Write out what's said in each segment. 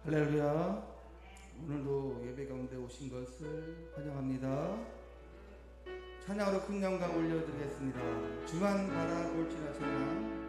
할렐루야. 오늘도 예배 가운데 오신 것을 환영합니다. 찬양으로 큰 영광 올려드리겠습니다. 주만 바라볼지라 찬양.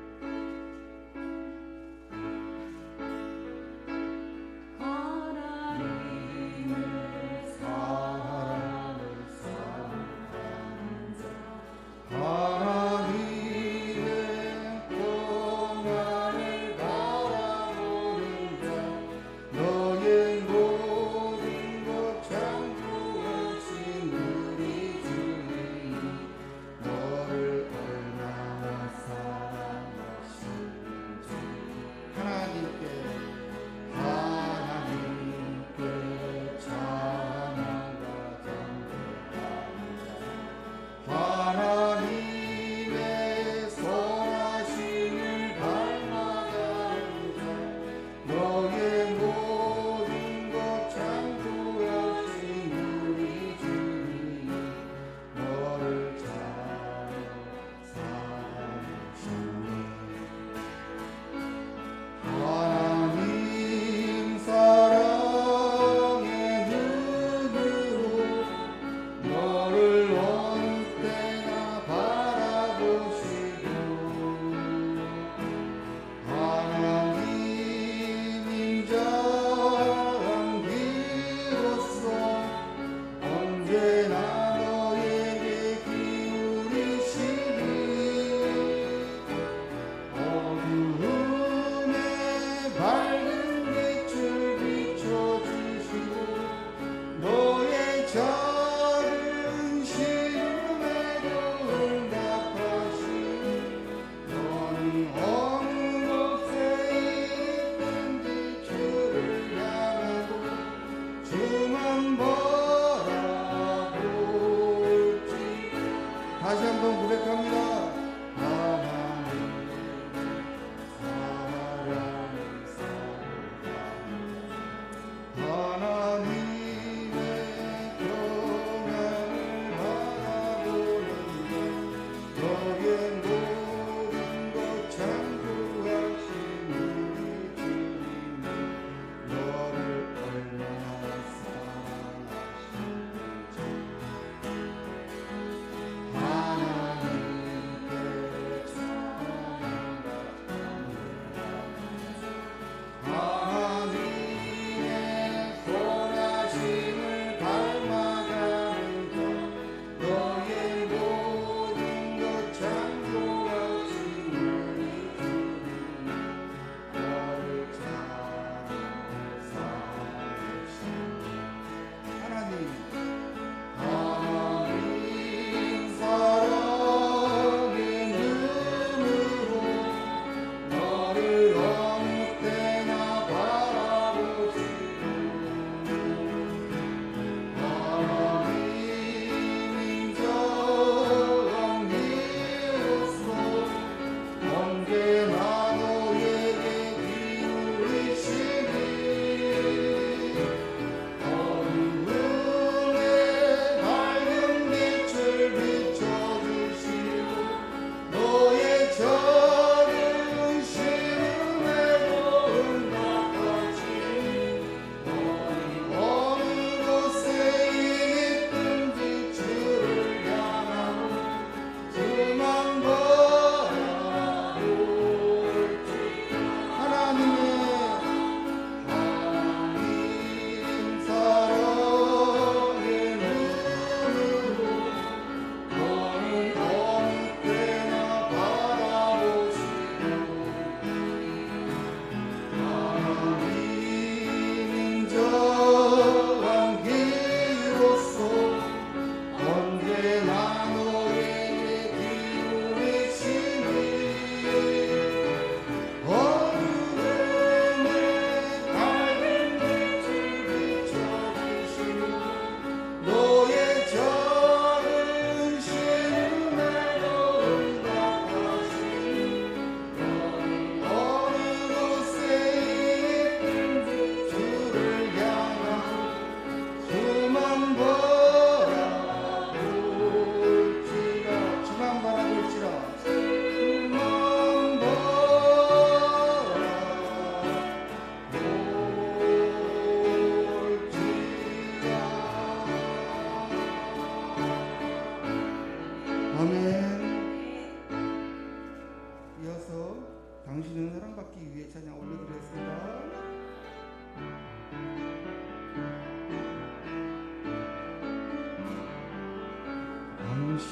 다시 한번 고백합니다. 하나님의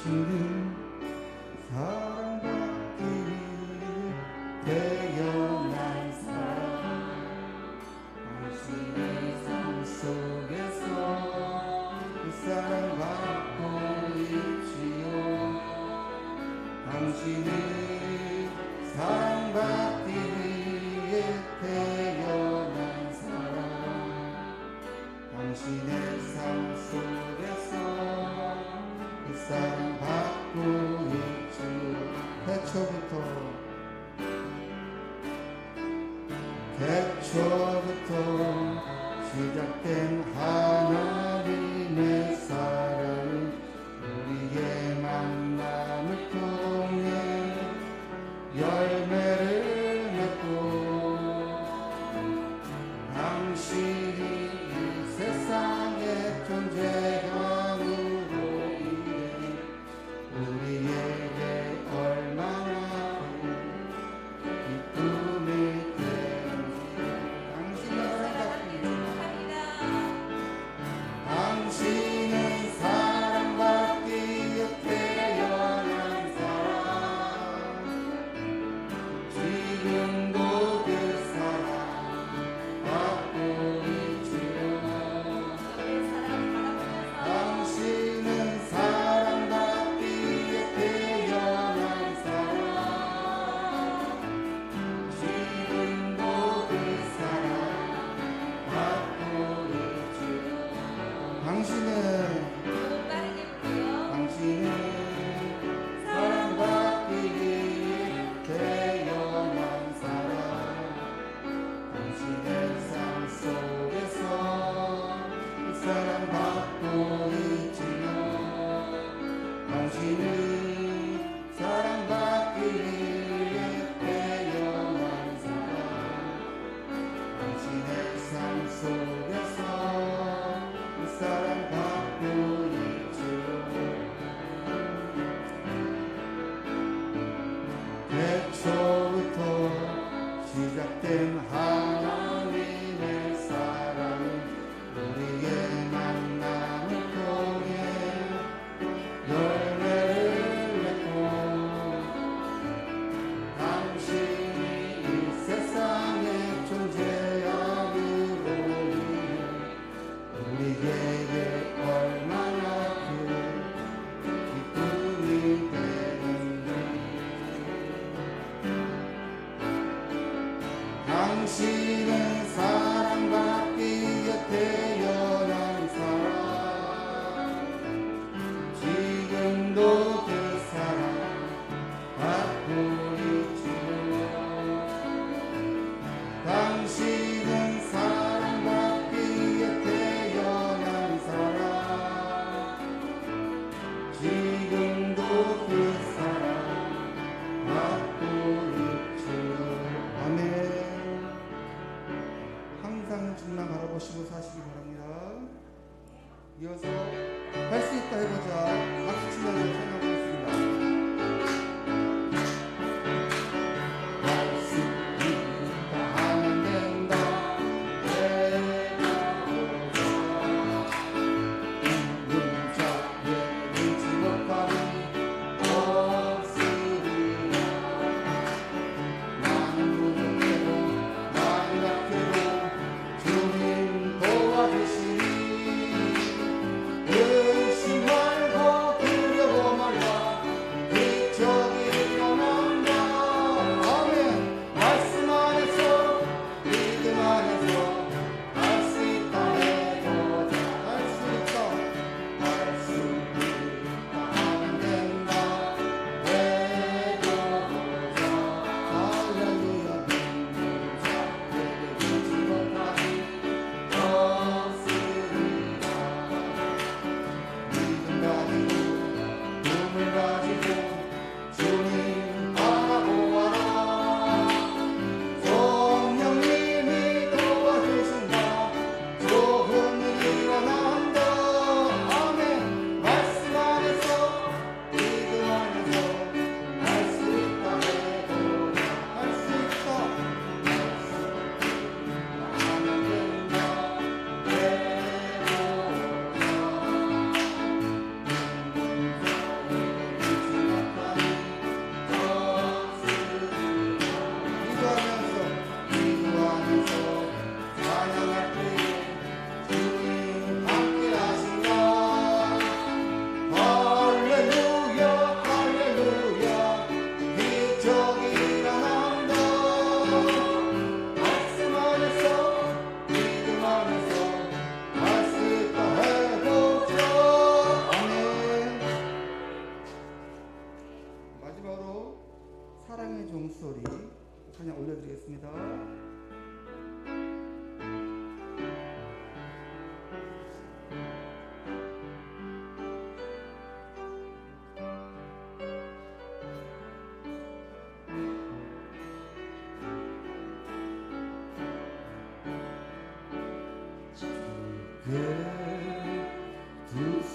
당신은 사랑받기 태어난 사람 당신의 삶 속에서 그 사랑받고 있지요 당신은 사랑받기 위해 태어난 사람 당신의 삶 속에서 그 사랑받고 있지요 태초부터 시작된 하나님의 사랑은 우리의 만남을 통해 열매를 맺고 당신이 이 세상의 존재감으로 인해 우리에게 얼마나 기쁨이 당신은 사랑받기에 태어난 사람 지금도 그 사랑 받고 있지요 당신은 사랑받기에 태어난 사람 지금도 그 사랑 받고 있지요 당신은 사랑받기 위해 태어난 사람 당신의 삶 속에서 사랑받고 있지요 당신은 사랑받기 위해 태어난 사람 당신의 삶 속에서 사랑받고 있지요 태초부터 시작된 하나님의 사랑은 우리의 만남을 통해 열매를 맺고 당신이 이 세상의 존재함으로 인해 우리에게 얼마나 큰 기쁨이 되는지 당신은 사랑받기에 태어난 사람 지금도 그 사랑 받고 있지요 당신은 사랑받기에 태어난 사람 지금도 그 사랑 받고 있지요 아멘 항상 주님만 바라보시고 사시기 바랍니다. 이어서 할 수 있다 해보자 박수 치면서 찬양하겠습니다. 할 수 있다 하면 된다 해보자 있는 자에 있지 못함이 없으리라 나는 누구에도 나는 약해도 주님 도와주시니 의심 말고 두려워 말고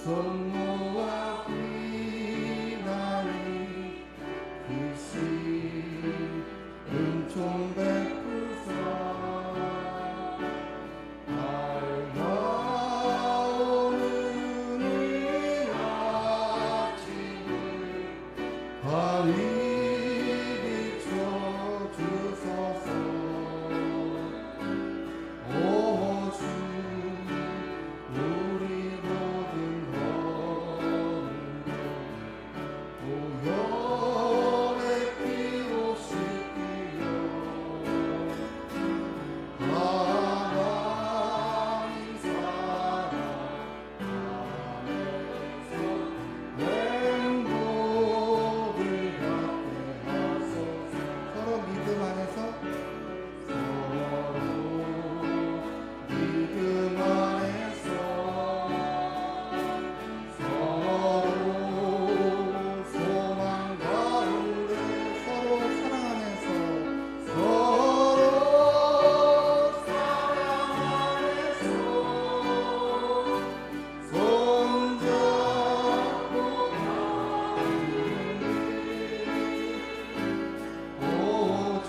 손 모아 비나니 그시 은총 베푸사 밝아오는 이 아침을 환히 비춰주소서. 오 주 우리 모든 허물을 보혈의 피로 씻기려 하나님 사랑 안에서 행복을 갖게 하소서. 서로 믿음 안에서 믿음 안에서 서로 소망 가운데 서로 사랑 안에서 서로 사랑 안에서 손잡고 가는 오주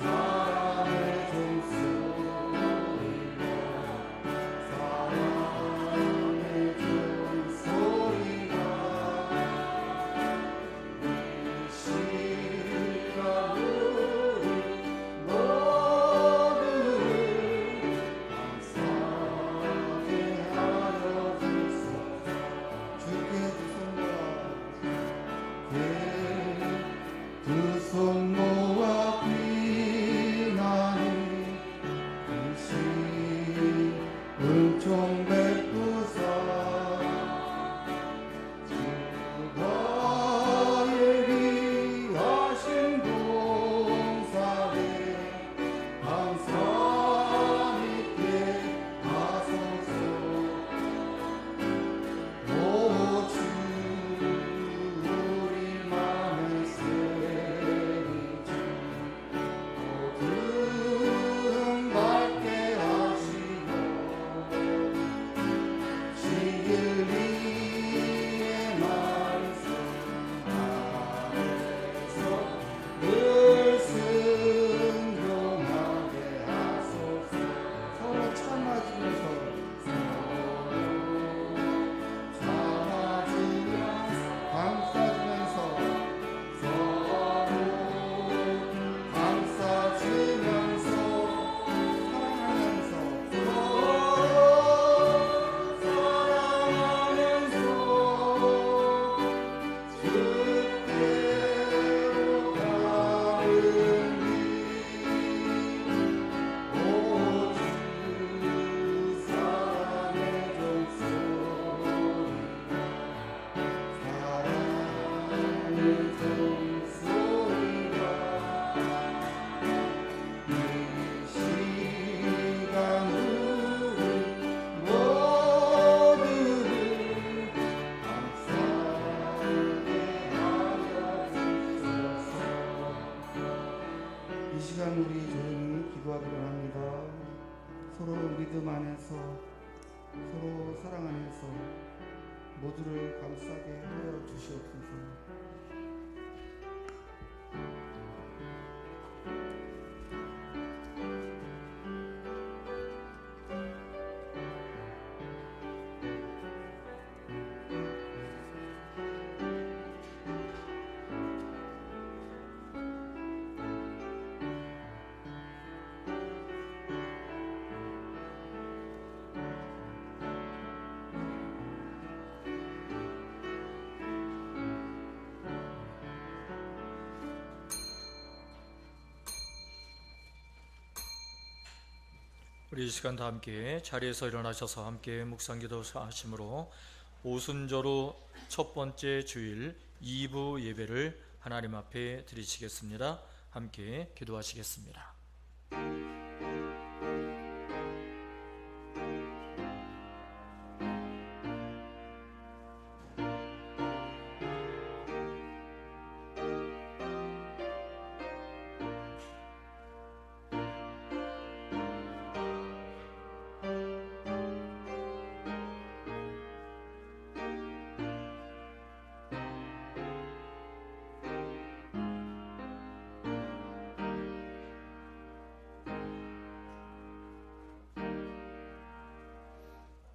사랑의 종소리가 사랑의 종소리가 이 시간 우리 모두를 감사하게 하여 주소서. 주께 두 손 모아 비나니 그시 은총 베푸사 주가 예비하신 봉사에 항상 있게 하소서. 오 주 우리 맘을 새기지 모든 밝게 하시고 진리의 말씀 안에서 늘 순종하게 하소서. 서로 참아주면서 감싸주면서 서로 감싸주면서 사랑하면서 서로 사랑하면서 주께로 가는 길 오 주 사랑의 종소리가 사랑의 종소리가 이 시간 우리 모두를 감사하게 하여 주소서. 이 시간 우리 조용히 기도하기로 합니다. 서로 믿음 안에서 서로 사랑 안에서 모두를 감싸게 하여 주시옵소서. 우리 이 시간 다 함께 자리에서 일어나셔서 함께 묵상기도 하심으로 오순절후 첫 번째 주일 2부 예배를 하나님 앞에 드리시겠습니다. 함께 기도하시겠습니다.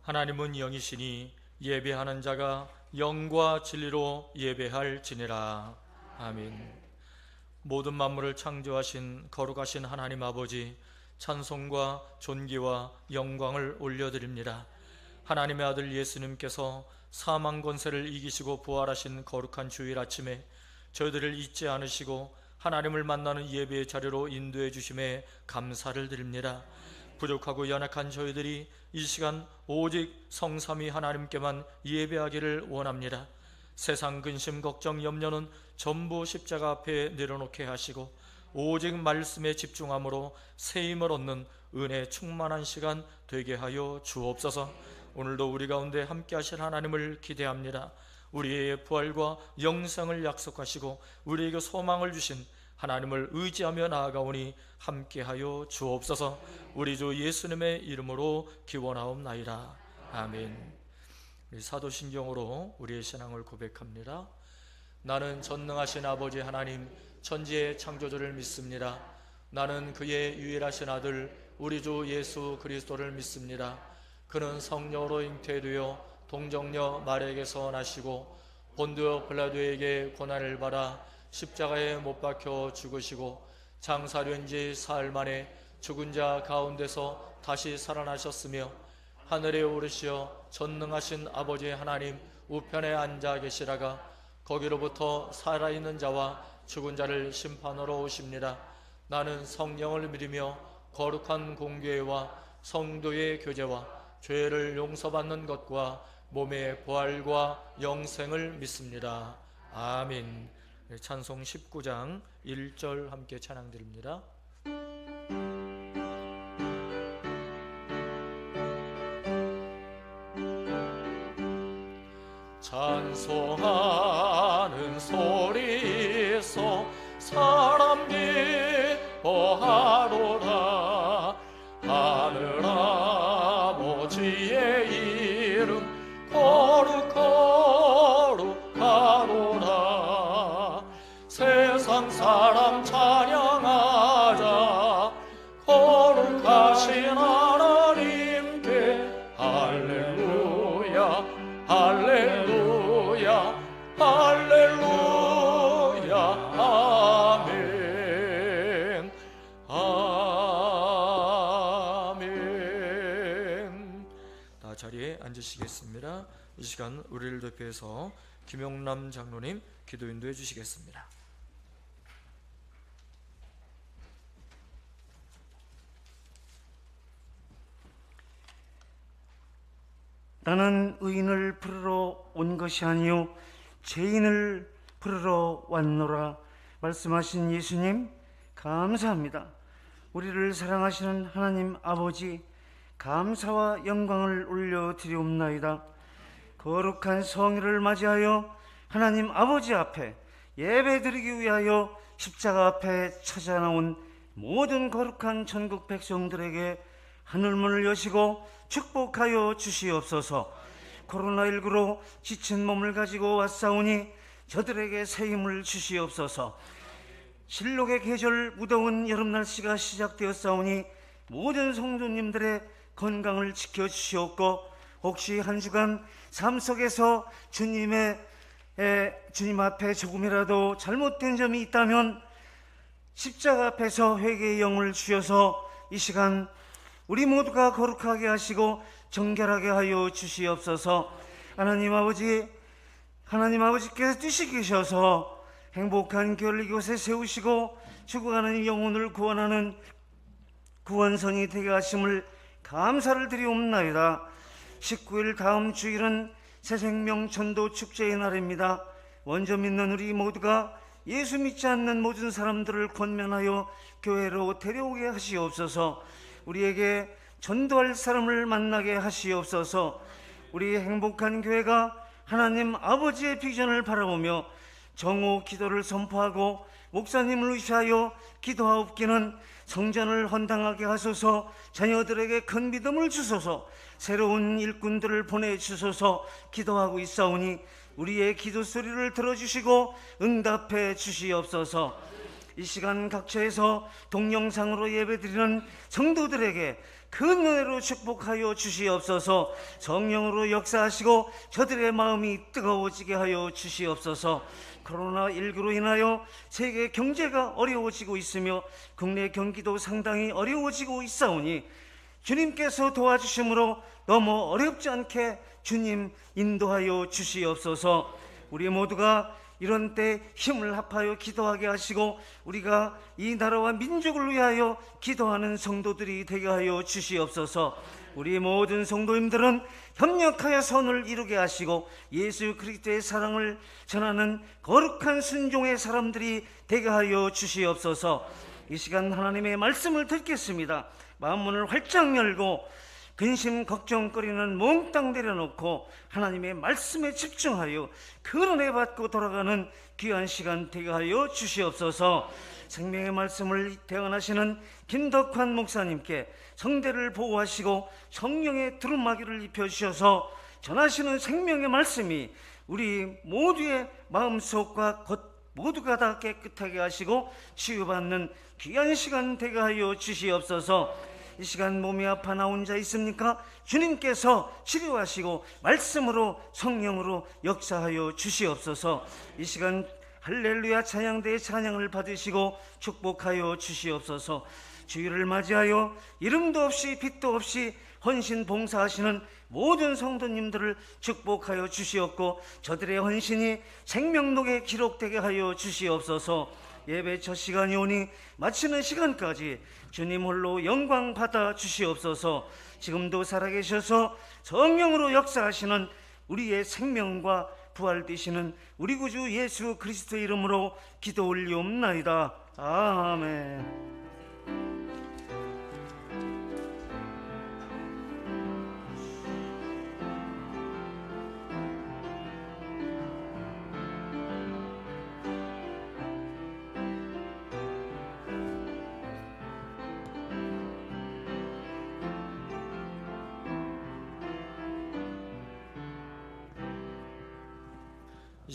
하나님은 영이시니 예배하는 자가 영과 진리로 예배할지니라. 아멘. 모든 만물을 창조하신 거룩하신 하나님 아버지, 찬송과 존귀와 영광을 올려드립니다. 하나님의 아들 예수님께서 사망 권세를 이기시고 부활하신 거룩한 주일 아침에 저희들을 잊지 않으시고 하나님을 만나는 예배의 자리로 인도해 주심에 감사를 드립니다. 부족하고 연약한 저희들이 이 시간 오직 성삼위 하나님께만 예배하기를 원합니다. 세상 근심 걱정 염려는 전부 십자가 앞에 내려놓게 하시고 오직 말씀에 집중함으로 새 힘을 얻는 은혜 충만한 시간 되게 하여 주옵소서. 오늘도 우리 가운데 함께 하실 하나님을 기대합니다. 우리의 부활과 영생을 약속하시고 우리에게 소망을 주신 하나님을 의지하며 나아가오니 함께하여 주옵소서. 우리 주 예수님의 이름으로 기원하옵나이다. 아멘. 우리 사도신경으로 우리의 신앙을 고백합니다. 나는 전능하신 아버지 하나님 천지의 창조주를 믿습니다. 나는 그의 유일하신 아들 우리 주 예수 그리스도를 믿습니다. 그는 성령으로 잉태되어 동정녀 마리아에게서 나시고 본디오 빌라도에게 고난을 받아 십자가에 못 박혀 죽으시고 장사된 지 사흘 만에 죽은 자 가운데서 다시 살아나셨으며 하늘에 오르시어 전능하신 아버지 하나님 우편에 앉아 계시다가 거기로부터 살아있는 자와 죽은 자를 심판하러 오십니다. 나는 성령을 믿으며 거룩한 공교회와 성도의 교제와 죄를 용서받는 것과 몸의 부활과 영생을 믿습니다. 아멘. 찬송 19장 1절 함께 찬양드립니다. 찬송하는 소리서 사람 기뻐하도다. 하늘 아버지의 이름 거룩하도다. 세상 사람 찬양하자. 거룩하신 하나님께 할렐루야 할렐루야 할렐루야 아멘 아멘. 다 자리에 앉으시겠습니다. 이 시간 우리를 대표해서 김용남 장로님 기도 인도해 주시겠습니다. 나는 의인을 부르러 온 것이 아니요 죄인을 부르러 왔노라 말씀하신 예수님 감사합니다. 우리를 사랑하시는 하나님 아버지 감사와 영광을 올려드리옵나이다. 거룩한 성일을 맞이하여 하나님 아버지 앞에 예배드리기 위하여 십자가 앞에 찾아나온 모든 거룩한 전국 백성들에게 하늘문을 여시고 축복하여 주시옵소서. 코로나19로 지친 몸을 가지고 왔사오니 저들에게 새 힘을 주시옵소서. 실록의 계절 무더운 여름 날씨가 시작되었사오니 모든 성도님들의 건강을 지켜주시옵고 혹시 한 주간 삶 속에서 주님 앞에 조금이라도 잘못된 점이 있다면 십자가 앞에서 회개의 영을 주셔서 이 시간 우리 모두가 거룩하게 하시고 정결하게 하여 주시옵소서. 하나님 아버지께서 뜻이 계셔서 행복한 교회를 이곳에 세우시고 죽어가는 영혼을 구원하는 구원선이 되게 하심을 감사를 드리옵나이다. 19일 다음 주일은 새생명 전도 축제의 날입니다. 먼저 믿는 우리 모두가 예수 믿지 않는 모든 사람들을 권면하여 교회로 데려오게 하시옵소서. 우리에게 전도할 사람을 만나게 하시옵소서. 우리 행복한 교회가 하나님 아버지의 비전을 바라보며 정오 기도를 선포하고 목사님을 의지하여 기도하옵기는 성전을 헌당하게 하소서. 자녀들에게 큰 믿음을 주소서. 새로운 일꾼들을 보내주소서. 기도하고 있사오니 우리의 기도 소리를 들어주시고 응답해 주시옵소서. 이 시간 각처에서 동영상으로 예배드리는 성도들에게 큰 은혜로 축복하여 주시옵소서. 성령으로 역사하시고 저들의 마음이 뜨거워지게 하여 주시옵소서. 코로나19로 인하여 세계 경제가 어려워지고 있으며 국내 경기도 상당히 어려워지고 있사오니 주님께서 도와주심으로 너무 어렵지 않게 주님 인도하여 주시옵소서. 우리 모두가 이런 때 힘을 합하여 기도하게 하시고 우리가 이 나라와 민족을 위하여 기도하는 성도들이 되게 하여 주시옵소서. 우리 모든 성도님들은 협력하여 선을 이루게 하시고 예수 그리스도의 사랑을 전하는 거룩한 순종의 사람들이 되게 하여 주시옵소서. 이 시간 하나님의 말씀을 듣겠습니다. 마음문을 활짝 열고 근심 걱정거리는 몽땅 내려놓고 하나님의 말씀에 집중하여 그 은혜 받고 돌아가는 귀한 시간 되게 하여 주시옵소서. 생명의 말씀을 대언하시는 김덕환 목사님께 성대를 보호하시고 성령의 두루마기를 입혀주셔서 전하시는 생명의 말씀이 우리 모두의 마음속과 모두가 다 깨끗하게 하시고 치유받는 귀한 시간 되게 하여 주시옵소서. 이 시간 몸이 아파 나온 자 있습니까? 주님께서 치료하시고 말씀으로 성령으로 역사하여 주시옵소서. 이 시간 할렐루야 찬양대의 찬양을 받으시고 축복하여 주시옵소서. 주일을 맞이하여 이름도 없이 빛도 없이 헌신 봉사하시는 모든 성도님들을 축복하여 주시옵고 저들의 헌신이 생명록에 기록되게 하여 주시옵소서. 예배 첫 시간이 오니 마치는 시간까지 주님 홀로 영광 받아 주시옵소서. 지금도 살아계셔서 성령으로 역사하시는 우리의 생명과 부활되시는 우리 구주 예수 그리스도의 이름으로 기도 올리옵나이다. 아멘.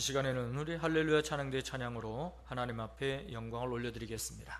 이 시간에는 우리 할렐루야 찬양대의 찬양으로 하나님 앞에 영광을 올려드리겠습니다.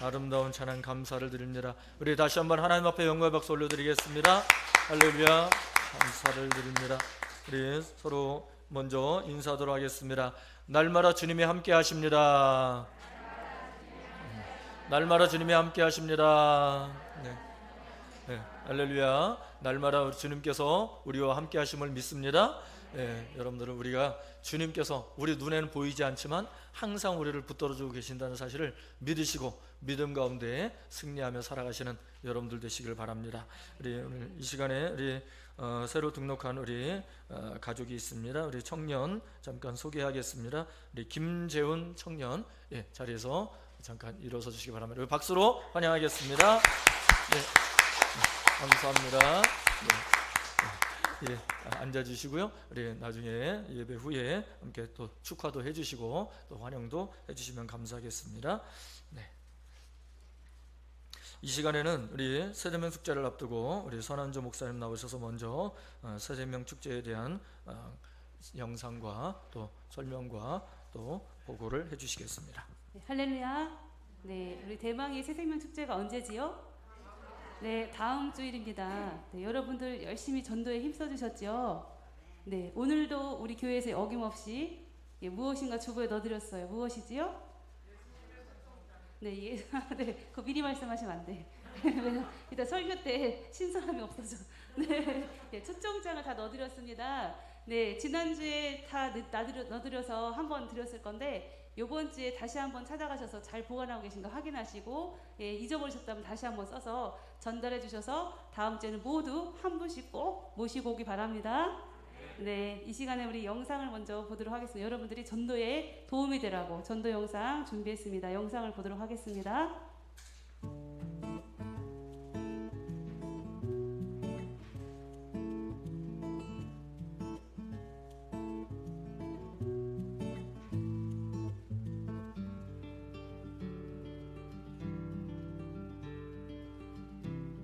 아름다운 찬양 감사를 드립니다. 우리 다시 한번 하나님 앞에 영광의 박수 올려드리겠습니다. 할렐루야. 감사를 드립니다. 우리 서로 먼저 인사하도록 하겠습니다. 날마다 주님이 함께 하십니다. 날마다 주님이 함께 하십니다. 네, 할렐루야. 날마다 주님께서 우리와 함께 하심을 믿습니다. 여러분들은 우리가 주님께서 우리 눈에는 보이지 않지만 항상 우리를 붙들어주고 계신다는 사실을 믿으시고 믿음 가운데 승리하며 살아가시는 여러분들 되시길 바랍니다. 우리 오늘 이 시간에 우리 새로 등록한 우리 가족이 있습니다. 우리 청년 잠깐 소개하겠습니다. 우리 김재훈 청년, 자리에서 잠깐 일어서 주시기 바랍니다. 우리 박수로 환영하겠습니다. 감사합니다. 앉아주시고요. 우리 나중에 예배 후에 함께 또 축하도 해주시고 또 환영도 해주시면 감사하겠습니다. 이 시간에는 우리 세대명 축제를 앞두고 우리 선한조 목사님 나오셔서 먼저 세대명 축제에 대한 영상과 또 설명과 또 보고를 해주시겠습니다. 할렐루야. 우리 대망의 새생명 축제가 언제지요? 다음 주일입니다. 여러분들 열심히 전도에 힘써주셨죠? 오늘도 우리 교회에서 어김없이 무엇인가 주보에 넣어드렸어요. 무엇이지요? 그거 미리 말씀하시면 안 돼. 일단 설교 때 신선함이 없어져. 초청장을 다 넣어드렸습니다. 지난주에 다 넣어드려서 한번 드렸을 건데 요번 주에 다시 한번 찾아가셔서 잘 보관하고 계신가 확인하시고 잊어버리셨다면 다시 한번 써서 전달해 주셔서 다음 주에는 모두 한 분씩 꼭 모시고 오기 바랍니다. 이 시간에 우리 영상을 먼저 보도록 하겠습니다. 여러분들이 전도에 도움이 되라고 전도 영상 준비했습니다. 영상을 보도록 하겠습니다.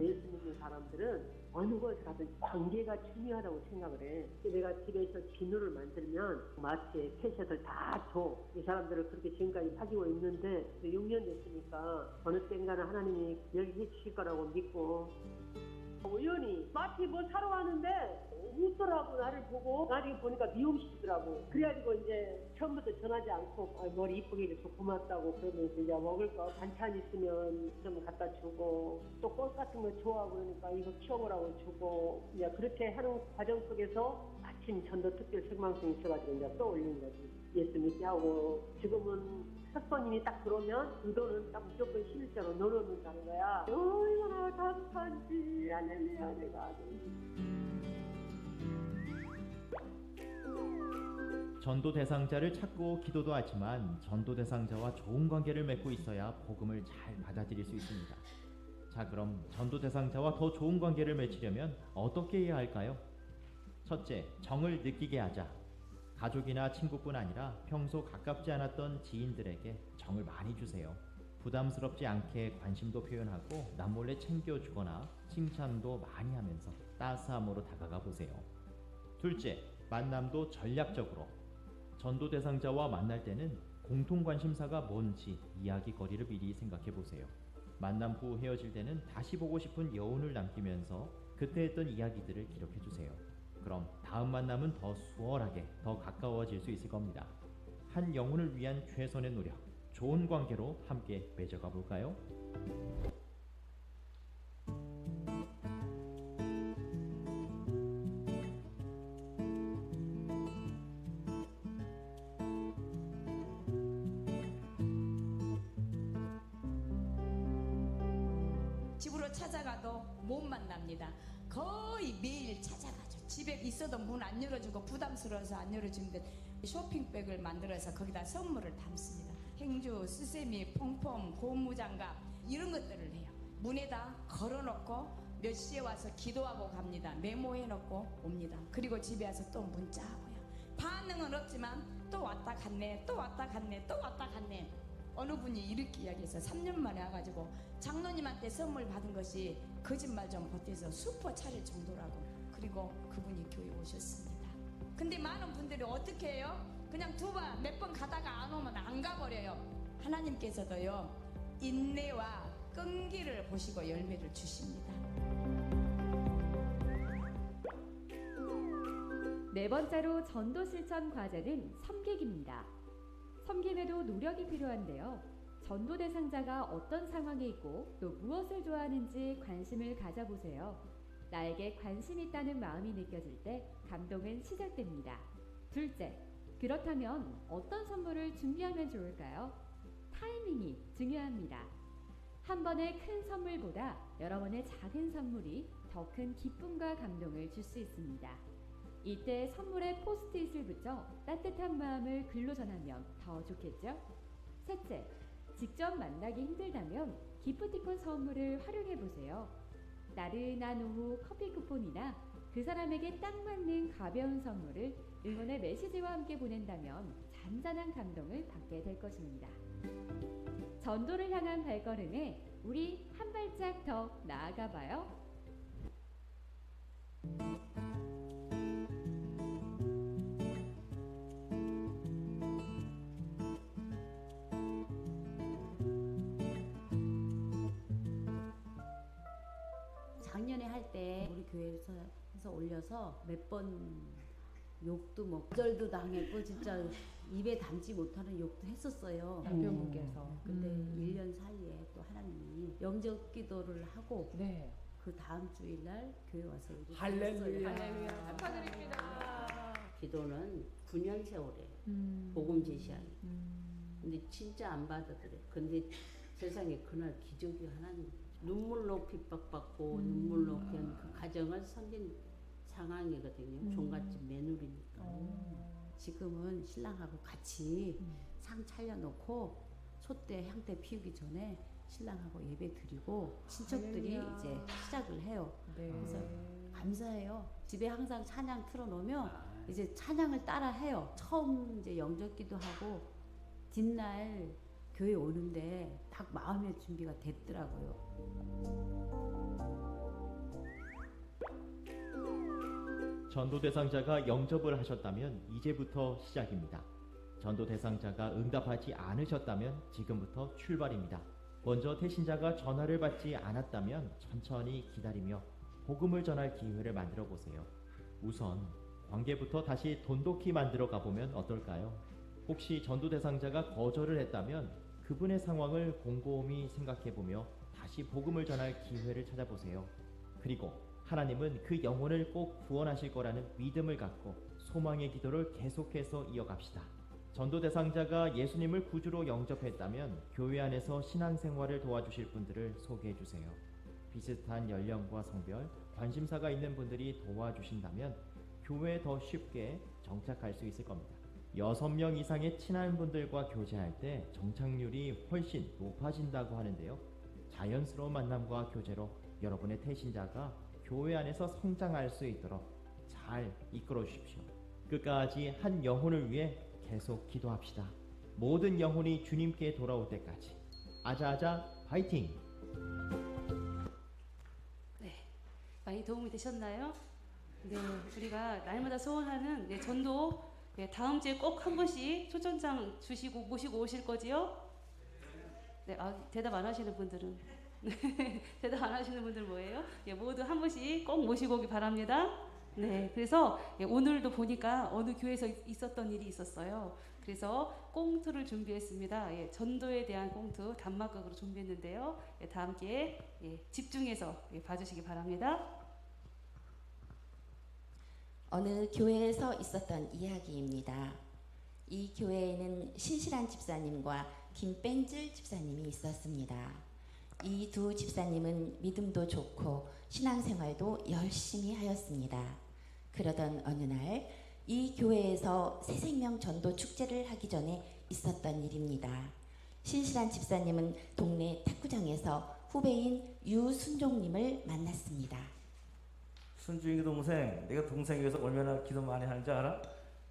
예수 믿는 사람들은 어느 곳에 가든 관계가 중요하다고 생각을 해. 내가 집에서 진우를 만들면 마트에 캐셔들 다 줘. 이 사람들을 그렇게 지금까지 사귀고 있는데 6년 됐으니까 어느 땐가는 하나님이 열게 주실 거라고 믿고, 우연히 마트에 뭐 사러 가는데 웃더라고. 나를 보고 나중에 보니까 미용실이더라고. 그래가지고 이제 처음부터 전하지 않고 머리 이쁘게 해줘서 고맙다고 그러면서 이제 먹을 거 반찬 있으면 좀 갖다 주고, 또 꽃 같은 거 좋아하고 그러니까 이거 키워보라고 주고, 이제 그렇게 하는 과정 속에서 마침 전도 특별 생방송이 있어가지고 이제 떠올린 거지. 예수 믿게 하고, 지금은 석선님이 딱 들어오면 그 돈은 딱 무조건 11자로 넣어놓는다는 거야. 얼마나 감사한지. 할렐루야. 내가 전도 대상자를 찾고 기도도 하지만 전도 대상자와 좋은 관계를 맺고 있어야 복음을 잘 받아들일 수 있습니다. 자, 그럼 전도 대상자와 더 좋은 관계를 맺으려면 어떻게 해야 할까요? 첫째, 정을 느끼게 하자. 가족이나 친구뿐 아니라 평소 가깝지 않았던 지인들에게 정을 많이 주세요. 부담스럽지 않게 관심도 표현하고 남몰래 챙겨주거나 칭찬도 많이 하면서 따스함으로 다가가 보세요. 둘째, 만남도 전략적으로. 전도 대상자와 만날 때는 공통 관심사가 뭔지 이야기거리를 미리 생각해 보세요. 만남 후 헤어질 때는 다시 보고 싶은 여운을 남기면서 그때 했던 이야기들을 기록해 주세요. 그럼 다음 만남은 더 수월하게, 더 가까워질 수 있을 겁니다. 한 영혼을 위한 최선의 노력, 좋은 관계로 함께 맺어가 볼까요? 집으로 찾아가도 못 만납니다. 거의 매일 찾아가죠. 집에 있어도 문 안 열어주고 부담스러워서 안 열어주는데 쇼핑백을 만들어서 거기다 선물을 담습니다. 행주, 스세미, 퐁퐁, 고무장갑 이런 것들을 해요. 문에다 걸어놓고 몇 시에 와서 기도하고 갑니다. 메모해놓고 옵니다. 그리고 집에 와서 또 문자하고요. 반응은 없지만 또 왔다 갔네, 또 왔다 갔네, 또 왔다 갔네. 어느 분이 이렇게 이야기해서 3년 만에 와가지고 장로님한테 선물 받은 것이 거짓말 좀 보태서 슈퍼 차릴 정도라고. 그리고 그분이 교회 오셨습니다. 근데 많은 분들이 어떻게 해요? 그냥 몇 번 가다가 안 오면 안 가버려요. 하나님께서도요, 인내와 끈기를 보시고 열매를 주십니다. 네 번째로 전도 실천 과제는 섬기기입니다. 섬김에도 노력이 필요한데요. 전도 대상자가 어떤 상황에 있고 또 무엇을 좋아하는지 관심을 가져보세요. 나에게 관심 있다는 마음이 느껴질 때 감동은 시작됩니다. 둘째, 그렇다면 어떤 선물을 준비하면 좋을까요? 타이밍이 중요합니다. 한 번의 큰 선물보다 여러 번의 작은 선물이 더 큰 기쁨과 감동을 줄 수 있습니다. 이때 선물에 포스트잇을 붙여 따뜻한 마음을 글로 전하면 더 좋겠죠? 셋째, 직접 만나기 힘들다면 기프티콘 선물을 활용해 보세요. 나른한 오후 커피 쿠폰이나 그 사람에게 딱 맞는 가벼운 선물을 응원의 메시지와 함께 보낸다면 잔잔한 감동을 받게 될 것입니다. 전도를 향한 발걸음에 우리 한 발짝 더 나아가 봐요. 작년에 할 때 우리 교회에서 해서 올려서 몇 번 욕도 뭐 거절도 당했고 진짜 입에 담지 못하는 욕도 했었어요. 남편분께서. 근데 1년 사이에 또 하나님이 영접 기도를 하고 네. 그 다음 주일날 교회 와서 우리 할렐루야. 했어요. 축하드립니다. 기도는 9년 세월에 복음 제시하기. 근데 진짜 안 받아들여. 근데 세상에 그날 기적이 하나님 눈물로 핍박받고 눈물로 그냥 그 가정을 섬긴 상황이거든요. 종갓집 며느리니까. 지금은 신랑하고 같이 상 차려놓고 솥대 향대 피우기 전에 신랑하고 예배 드리고 친척들이 할렐루야. 이제 시작을 해요. 네. 그래서 감사해요. 집에 항상 찬양 틀어놓으면 이제 찬양을 따라 해요. 처음 이제 영접기도 하고 뒷날 교회 오는데 딱 마음의 준비가 됐더라고요. 전도 대상자가 영접을 하셨다면 이제부터 시작입니다. 전도 대상자가 응답하지 않으셨다면 지금부터 출발입니다. 먼저 태신자가 전화를 받지 않았다면 천천히 기다리며 복음을 전할 기회를 만들어 보세요. 우선 관계부터 다시 돈독히 만들어 가보면 어떨까요? 혹시 전도 대상자가 거절을 했다면 그분의 상황을 곰곰이 생각해보며 다시 복음을 전할 기회를 찾아보세요. 그리고 하나님은 그 영혼을 꼭 구원하실 거라는 믿음을 갖고 소망의 기도를 계속해서 이어갑시다. 전도 대상자가 예수님을 구주로 영접했다면 교회 안에서 신앙생활을 도와주실 분들을 소개해 주세요. 비슷한 연령과 성별, 관심사가 있는 분들이 도와주신다면 교회에 더 쉽게 정착할 수 있을 겁니다. 6명 이상의 친한 분들과 교제할 때 정착률이 훨씬 높아진다고 하는데요. 자연스러운 만남과 교제로 여러분의 태신자가 교회 안에서 성장할 수 있도록 잘 이끌어 주십시오. 끝까지 한 영혼을 위해 계속 기도합시다. 모든 영혼이 주님께 돌아올 때까지 아자아자 파이팅! 네, 많이 도움이 되셨나요? 네, 우리가 날마다 소원하는 전도 다음 주에 꼭 한 번씩 초청장 주시고 모시고 오실 거지요? 네, 대답 안 하시는 분들은 대답 안 하시는 분들 뭐예요? 모두 한 번씩 꼭 모시고 오기 바랍니다. 네, 그래서 오늘도 보니까 어느 교회에서 있었던 일이 있었어요. 그래서 꽁트를 준비했습니다. 전도에 대한 꽁트 단막극으로 준비했는데요. 다 함께 집중해서 봐주시기 바랍니다. 어느 교회에서 있었던 이야기입니다. 이 교회에는 신실한 집사님과 김뺑질 집사님이 있었습니다. 이 두 집사님은 믿음도 좋고 신앙생활도 열심히 하였습니다. 그러던 어느 날 이 교회에서 새생명 전도 축제를 하기 전에 있었던 일입니다. 신실한 집사님은 동네 탁구장에서 후배인 유순종님을 만났습니다. 순중이 동생, 내가 동생 위해서 얼마나 기도 많이 하는지 알아?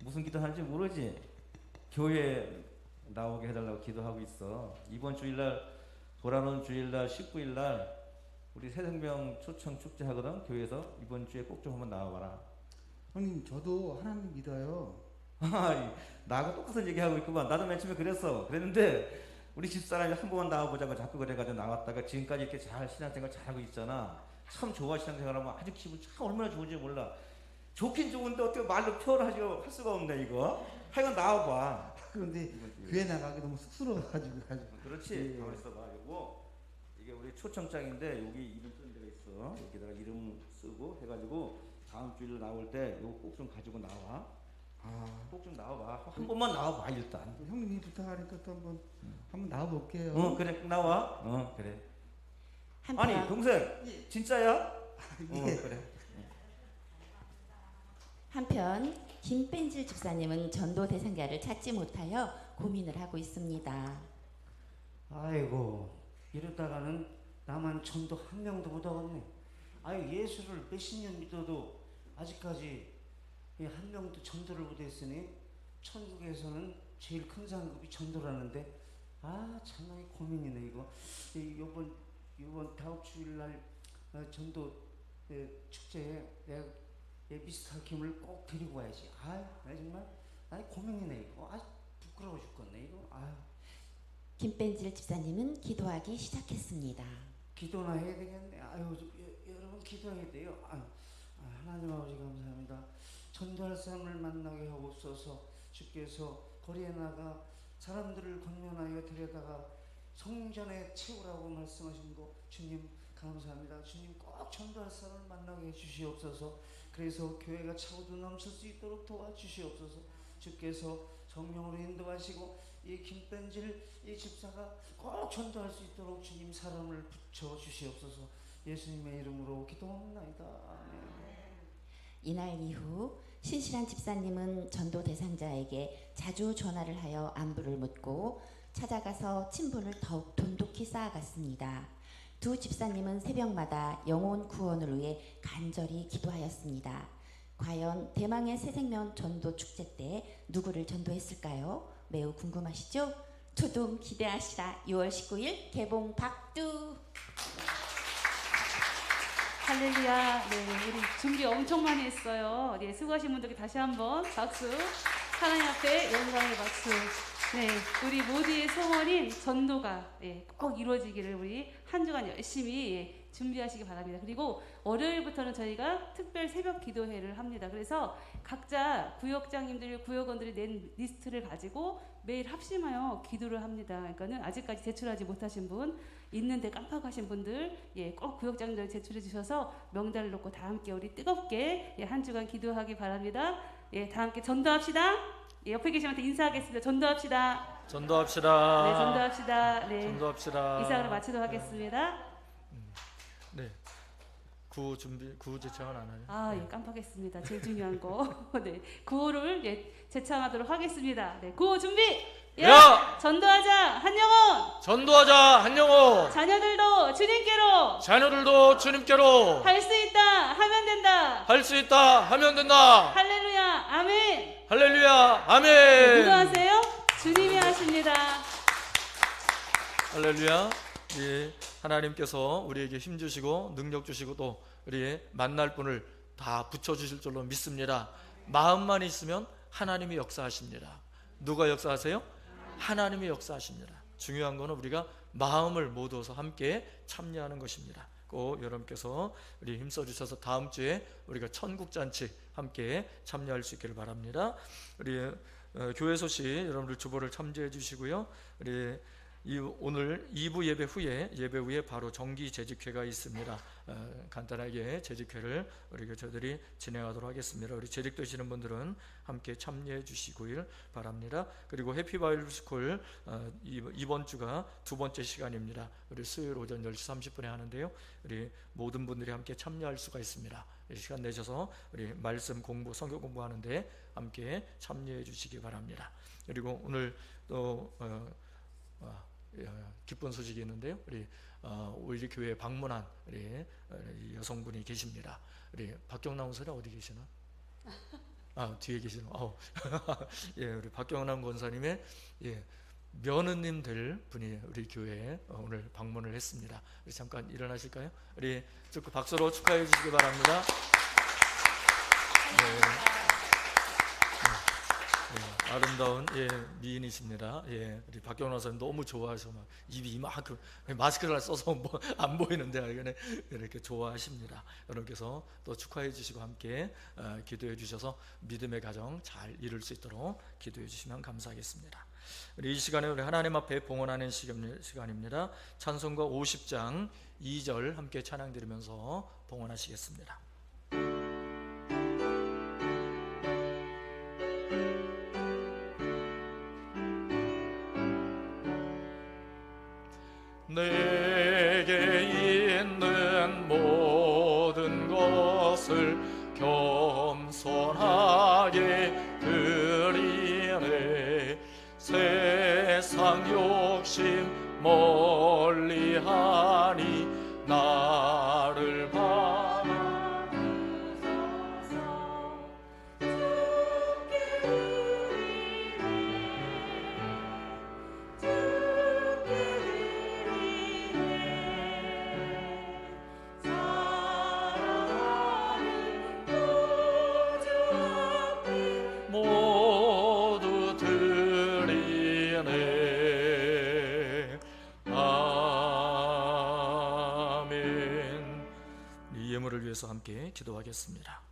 무슨 기도 하는지 모르지? 교회에 나오게 해달라고 기도하고 있어. 이번 주일날 돌아오는 주일날 19일날 우리 새생명 초청 축제 하거든. 교회에서 이번 주에 꼭 좀 한번 나와봐라. 형님 저도 하나님 믿어요. 나하고 똑같은 얘기하고 있구만. 나도 맨 처음에 그랬는데 우리 집사람이 한 번만 나와보자고 자꾸 그래가지고 나왔다가 지금까지 이렇게 잘 신앙생활 잘하고 있잖아. 참 좋아. 신앙생활하면 아주 기분 참 얼마나 좋은지 몰라. 좋긴 좋은데 어떻게 말로 표현하지고 할 수가 없네 이거. 하여간 나와봐. 그런데 교회 나가기 너무 쑥스러워가지고. 그렇지. 예. 가만 있어봐. 이게 우리 초청장인데 여기 이름 쓰는 데가 있어. 여기다가 이름 쓰고 해가지고 다음 주일 나올 때 이거 꼭 좀 가지고 나와. 꼭 좀 나와봐. 한 번만 나와봐 일단. 형님이 부탁하니까 또 한번 나와볼게요. 그래 나와. 그래. 한편 아니 동생 진짜야? 예. 그래. 한편 김뺀질 집사님은 전도 대상자를 찾지 못하여 고민을 하고 있습니다. 아이고 이러다가는 나만 전도 한 명도 못 하겠네. 아유 예수를 몇십 년 믿어도 아직까지 한 명도 전도를 못했으니 천국에서는 제일 큰 상급이 전도라는데 참나 고민이네 이거. 이번 다음 주일날 전도 축제에 내가 미스터 김을 꼭 데리고 와야지. 나 정말 고민이네 이거. 부끄러워 죽겠네 이거. 김뺀질 집사님은 기도하기 시작했습니다. 기도나 해야 되겠네. 여러분 기도해야 돼요. 하나님 아버지 감사합니다. 전도할 사람을 만나게 하옵소서. 주께서 거리에 나가 사람들을 건면하여 데려다가 성전에 채우라고 말씀하신 거 주님 감사합니다. 주님 꼭 전도할 사람을 만나게 해주시옵소서. 그래서 교회가 차고도 넘칠 수 있도록 도와주시옵소서. 주께서 성령으로 인도하시고 이 김뺀질 이 집사가 꼭 전도할 수 있도록 주님 사람을 붙여 주시옵소서. 예수님의 이름으로 기도합니다. 이날 이후 신실한 집사님은 전도 대상자에게 자주 전화를 하여 안부를 묻고 찾아가서 친분을 더욱 돈독히 쌓아갔습니다. 두 집사님은 새벽마다 영혼 구원을 위해 간절히 기도하였습니다. 과연 대망의 새생명 전도 축제 때 누구를 전도했을까요? 매우 궁금하시죠? 두둥 기대하시라. 6월 19일 개봉 박두. 할렐루야. 네, 우리 준비 엄청 많이 했어요. 네, 수고하신 분들께 다시 한번 박수. 하나님 앞에 영광의 박수. 네, 우리 모두의 소원인 전도가 꼭 이루어지기를 우리 한 주간 열심히 준비하시기 바랍니다. 그리고 월요일부터는 저희가 특별 새벽 기도회를 합니다. 그래서 각자 구역장님들, 구역원들이 낸 리스트를 가지고 매일 합심하여 기도를 합니다. 그러니까는 아직까지 제출하지 못하신 분, 있는데 깜빡하신 분들, 꼭 구역장들 제출해 주셔서 명단을 놓고 다 함께 우리 뜨겁게 한 주간 기도하기 바랍니다. 다 함께 전도합시다. 옆에 계신 분한테 인사하겠습니다. 전도합시다. 전도합시다. 네, 전도합시다. 네, 전도합시다. 이상으로 마치도록 하겠습니다. 네. 구호 제창은 안 하냐? 예, 깜빡했습니다. 제일 중요한 거. 네, 구호를 제창하도록 하겠습니다. 네, 구호 준비. 야! 전도하자 한영혼. 전도하자 한영혼. 자녀들도 주님께로. 자녀들도 주님께로. 할 수 있다 하면 된다. 할 수 있다 하면 된다. 할렐루야 아멘. 할렐루야 아멘. 네, 누가 하세요? 주님이 하십니다. 할렐루야. 예, 하나님께서 우리에게 힘 주시고 능력 주시고 또 우리 만날 분을 다 붙여주실 줄로 믿습니다. 마음만 있으면 하나님이 역사하십니다. 누가 역사하세요? 하나님이 역사하십니다. 중요한 것은 우리가 마음을 모두어서 함께 참여하는 것입니다. 꼭 여러분께서 우리 힘써 주셔서 다음 주에 우리가 천국잔치 함께 참여할 수 있기를 바랍니다. 우리 교회 소식 여러분들 주보를 참조해 주시고요. 우리 오늘 2부 예배 후에 바로 정기 재직회가 있습니다. 간단하게 재직회를 저희들이 진행하도록 하겠습니다. 우리 재직되시는 분들은 함께 참여해 주시길 바랍니다. 그리고 해피바이블스쿨 이번 주가 두 번째 시간입니다. 우리 수요일 오전 10시 30분에 하는데요. 우리 모든 분들이 함께 참여할 수가 있습니다. 시간 내셔서 우리 말씀 공부, 성경 공부하는데 함께 참여해 주시기 바랍니다. 그리고 오늘 또 기쁜 소식이 있는데요. 우리 오일리 교회에 방문한 우리 여성분이 계십니다. 우리 박경남 권사님 어디 계시나? 뒤에 계시나? 우리 박경남 권사님의 며느님 될 분이 우리 교회에 오늘 방문을 했습니다. 우리 잠깐 일어나실까요? 우리 박수로 축하해 주시기 바랍니다. 아름다운 미인이십니다. 우리 박경원 선생님 너무 좋아하셔. 막 입이 이만큼 마스크를 써서 뭐 안 보이는데 이렇게 좋아하십니다. 여러분께서 또 축하해 주시고 함께 기도해 주셔서 믿음의 가정 잘 이룰 수 있도록 기도해 주시면 감사하겠습니다. 우리 이 시간에 우리 하나님 앞에 봉헌하는 시간입니다. 찬송가 50장 2절 함께 찬양 드리면서 봉헌하시겠습니다. 내게 있는 모든 것을 겸손하게 드리네. 세상 욕심 멀리하니 나를 받아주소서. 주께 드리네, 주께 드리네. 사랑하는 구주 앞에 모두 드리네. 예물을 위해서 함께 기도하겠습니다.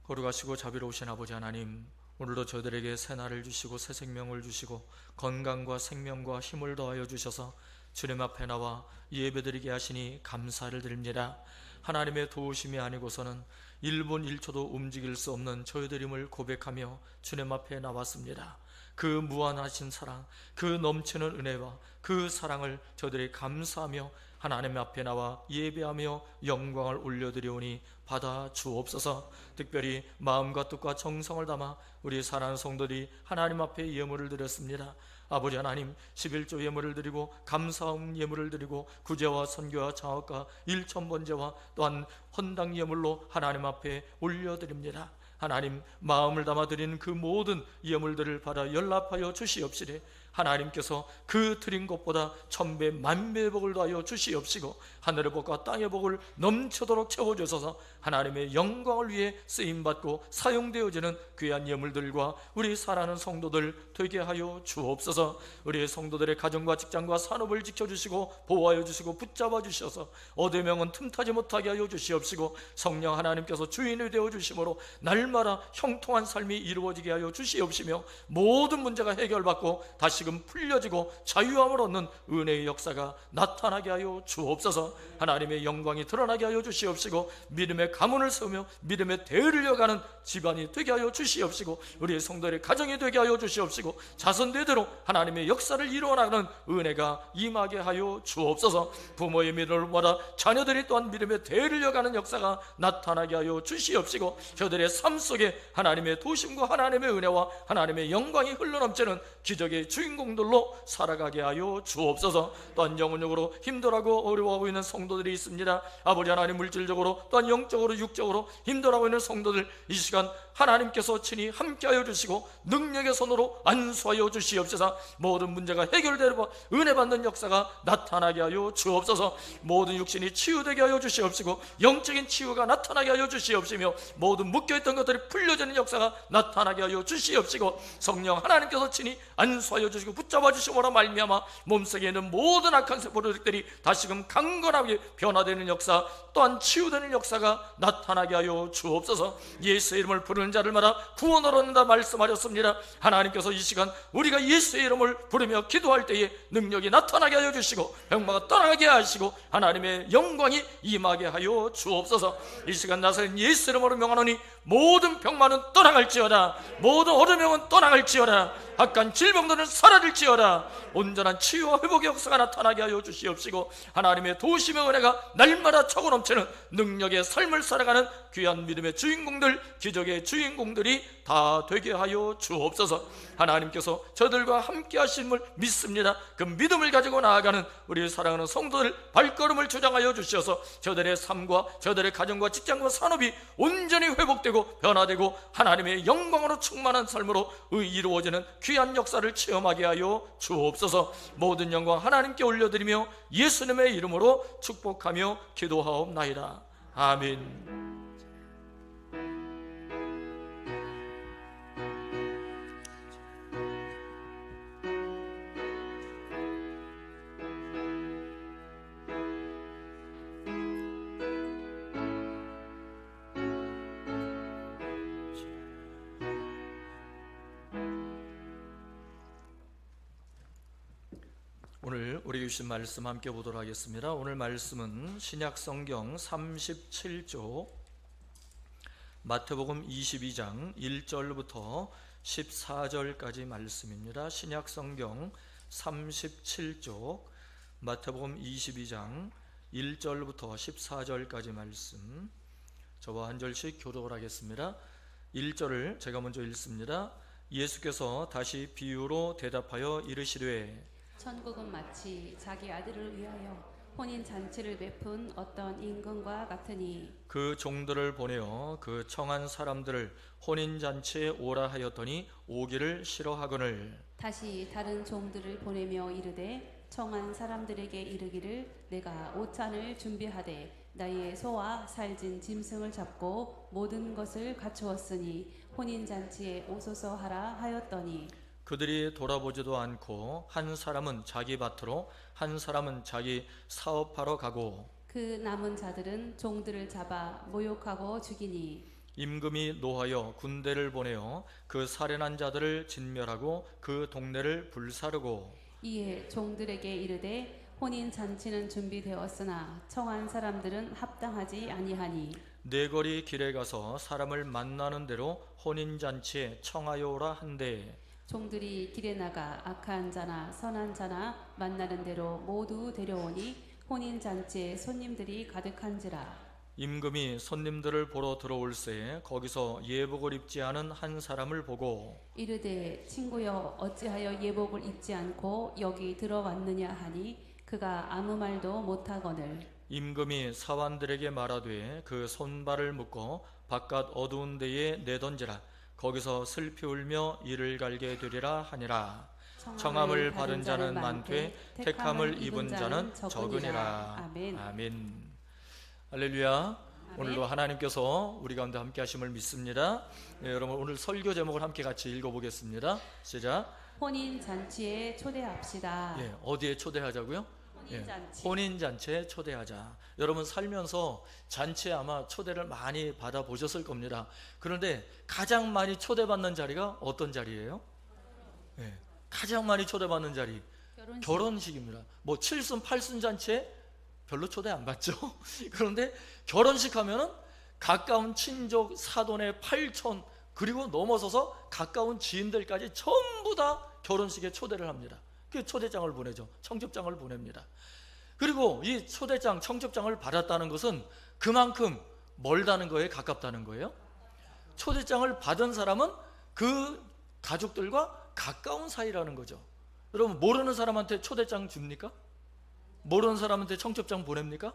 거룩하시고 자비로우신 아버지 하나님, 오늘도 저희들에게 새 날을 주시고 새 생명을 주시고 건강과 생명과 힘을 더하여 주셔서 주님 앞에 나와 예배드리게 하시니 감사를 드립니다. 하나님의 도우심이 아니고서는 1분 1초도 움직일 수 없는 저희들임을 고백하며 주님 앞에 나왔습니다. 그 무한하신 사랑, 그 넘치는 은혜와 그 사랑을 저희들이 감사하며 하나님 앞에 나와 예배하며 영광을 올려드리오니 받아 주옵소서. 특별히 마음과 뜻과 정성을 담아 우리 사랑하는 성도들이 하나님 앞에 예물을 드렸습니다. 아버지 하나님, 11조 예물을 드리고 감사음 예물을 드리고 구제와 선교와 장학과 일천번제와 또한 헌당 예물로 하나님 앞에 올려드립니다. 하나님, 마음을 담아 드린 그 모든 예물들을 받아 연락하여 주시옵시되 하나님께서 그 드린 것보다 1000배 만배의 복을 더하여 주시옵시고 하늘의 복과 땅의 복을 넘쳐도록 채워주셔서 하나님의 영광을 위해 쓰임받고 사용되어지는 귀한 예물들과 우리 사랑하는 성도들 되게 하여 주옵소서. 우리 성도들의 가정과 직장과 산업을 지켜주시고 보호하여 주시고 붙잡아 주셔서 어두명은 틈타지 못하게 하여 주시옵시고 성령 하나님께서 주인이 되어 주심으로 날마다 형통한 삶이 이루어지게 하여 주시옵시며 모든 문제가 해결받고 다시금 풀려지고 자유함을 얻는 은혜의 역사가 나타나게 하여 주옵소서. 하나님의 영광이 드러나게 하여 주시옵시고 믿음의 가문을 세우며 믿음의 대를 이어가는 집안이 되게 하여 주시옵시고 우리의 성도들의 가정이 되게 하여 주시옵시고 자손대대로 하나님의 역사를 이루어나가는 은혜가 임하게 하여 주옵소서. 부모의 믿음을 받아 자녀들이 또한 믿음의 대를 이어가는 역사가 나타나게 하여 주시옵시고 저들의 삶 속에 하나님의 도심과 하나님의 은혜와 하나님의 영광이 흘러넘치는 기적의 주인공들로 살아가게 하여 주옵소서. 또한 영혼적으로 힘들어하고 어려워하고 있는 성도들이 있습니다. 아버지 하나님, 물질적으로 또한 영적으로 육적으로 힘들어하고 있는 성도들 이 시간 하나님께서 친히 함께하여 주시고 능력의 손으로 안수하여 주시옵소서. 모든 문제가 해결되고 은혜 받는 역사가 나타나게 하여 주옵소서. 모든 육신이 치유되게 하여 주시옵시고 영적인 치유가 나타나게 하여 주시옵시며 모든 묶여있던 것들이 풀려지는 역사가 나타나게 하여 주시옵시고 성령 하나님께서 친히 안수하여 주시고 붙잡아 주시므로 말미암아 몸속에 있는 모든 악한 세포들이 다시금 강건하게 변화되는 역사 또한 치유되는 역사가 나타나게 하여 주옵소서. 예수의 이름을 부르는 자들마다 구원을 얻는다 말씀하셨습니다. 하나님께서 이 시간 우리가 예수의 이름을 부르며 기도할 때에 능력이 나타나게 하여 주시고 병마가 떠나게 하시고 하나님의 영광이 임하게 하여 주옵소서. 이 시간 나사렛 예수 이름으로 명하노니 모든 병마는 떠나갈지어다, 모든 어려움은 떠나갈지어다, 악한 질병들은 사라질지어다. 온전한 치유와 회복의 역사가 나타나게 하여 주시옵시고 하나님의 도우심의 은혜가 날마다 차고 넘치는 능력의 삶을 살아가는 귀한 믿음의 주인공들, 기적의 주인공들이 다 되게 하여 주옵소서. 하나님께서 저들과 함께 하심을 믿습니다. 그 믿음을 가지고 나아가는 우리 사랑하는 성도들 발걸음을 주장하여 주셔서 저들의 삶과 저들의 가정과 직장과 산업이 온전히 회복되고 변화되고 하나님의 영광으로 충만한 삶으로 이루어지는 귀한 역사를 체험하게 하여 주옵소서. 모든 영광 하나님께 올려드리며 예수님의 이름으로 축복하며 기도하옵나이다. 아멘. 우리 주신 말씀 함께 보도록 하겠습니다. 오늘 말씀은 신약성경 37조 마태복음 22장 1절부터 14절까지 말씀입니다. 신약성경 37조 마태복음 22장 1절부터 14절까지 말씀, 저와 한 절씩 교독을 하겠습니다. 1절을 제가 먼저 읽습니다. 예수께서 다시 비유로 대답하여 이르시되 천국은 마치 자기 아들을 위하여 혼인 잔치를 베푼 어떤 임금과 같으니 그 종들을 보내어 그 청한 사람들을 혼인 잔치에 오라 하였더니 오기를 싫어하거늘 다시 다른 종들을 보내며 이르되 청한 사람들에게 이르기를 내가 오찬을 준비하되 나의 소와 살진 짐승을 잡고 모든 것을 갖추었으니 혼인 잔치에 오소서 하라 하였더니 그들이 돌아보지도 않고 한 사람은 자기 밭으로 한 사람은 자기 사업하러 가고 그 남은 자들은 종들을 잡아 모욕하고 죽이니 임금이 노하여 군대를 보내어 그 살인한 자들을 진멸하고 그 동네를 불사르고 이에 종들에게 이르되 혼인 잔치는 준비되었으나 청한 사람들은 합당하지 아니하니 네거리 길에 가서 사람을 만나는 대로 혼인 잔치에 청하여오라 한대 종들이 길에 나가 악한 자나 선한 자나 만나는 대로 모두 데려오니 혼인 잔치에 손님들이 가득한지라 임금이 손님들을 보러 들어올새 거기서 예복을 입지 않은 한 사람을 보고 이르되 친구여 어찌하여 예복을 입지 않고 여기 들어왔느냐 하니 그가 아무 말도 못하거늘 임금이 사환들에게 말하되 그 손발을 묶어 바깥 어두운 데에 내던지라 거기서 슬피 울며 이를 갈게 되리라 하니라. 청함을 받은 자는 많되 택함을 입은 자는 적으니라. 아멘. 할렐루야. 아멘. 오늘도 하나님께서 우리 가운데 함께 하심을 믿습니다. 네, 여러분 오늘 설교 제목을 함께 같이 읽어보겠습니다. 시작. 혼인 잔치에 초대합시다. 예, 어디에 초대하자고요? 혼인 잔치에 초대하자. 여러분 살면서 잔치에 아마 초대를 많이 받아보셨을 겁니다. 그런데 가장 많이 초대받는 자리가 어떤 자리예요? 예, 가장 많이 초대받는 자리 결혼식입니다. 뭐 칠순 팔순 잔치에 별로 초대 안 받죠. 그런데 결혼식 하면은 가까운 친족 사돈의 팔촌 그리고 넘어서서 가까운 지인들까지 전부 다 결혼식에 초대를 합니다. 그 초대장을 보내죠. 청첩장을 보냅니다. 그리고 이 초대장, 청첩장을 받았다는 것은 그만큼 멀다는 거에 가깝다는 거예요. 초대장을 받은 사람은 그 가족들과 가까운 사이라는 거죠. 여러분 모르는 사람한테 초대장 줍니까? 모르는 사람한테 청첩장 보냅니까?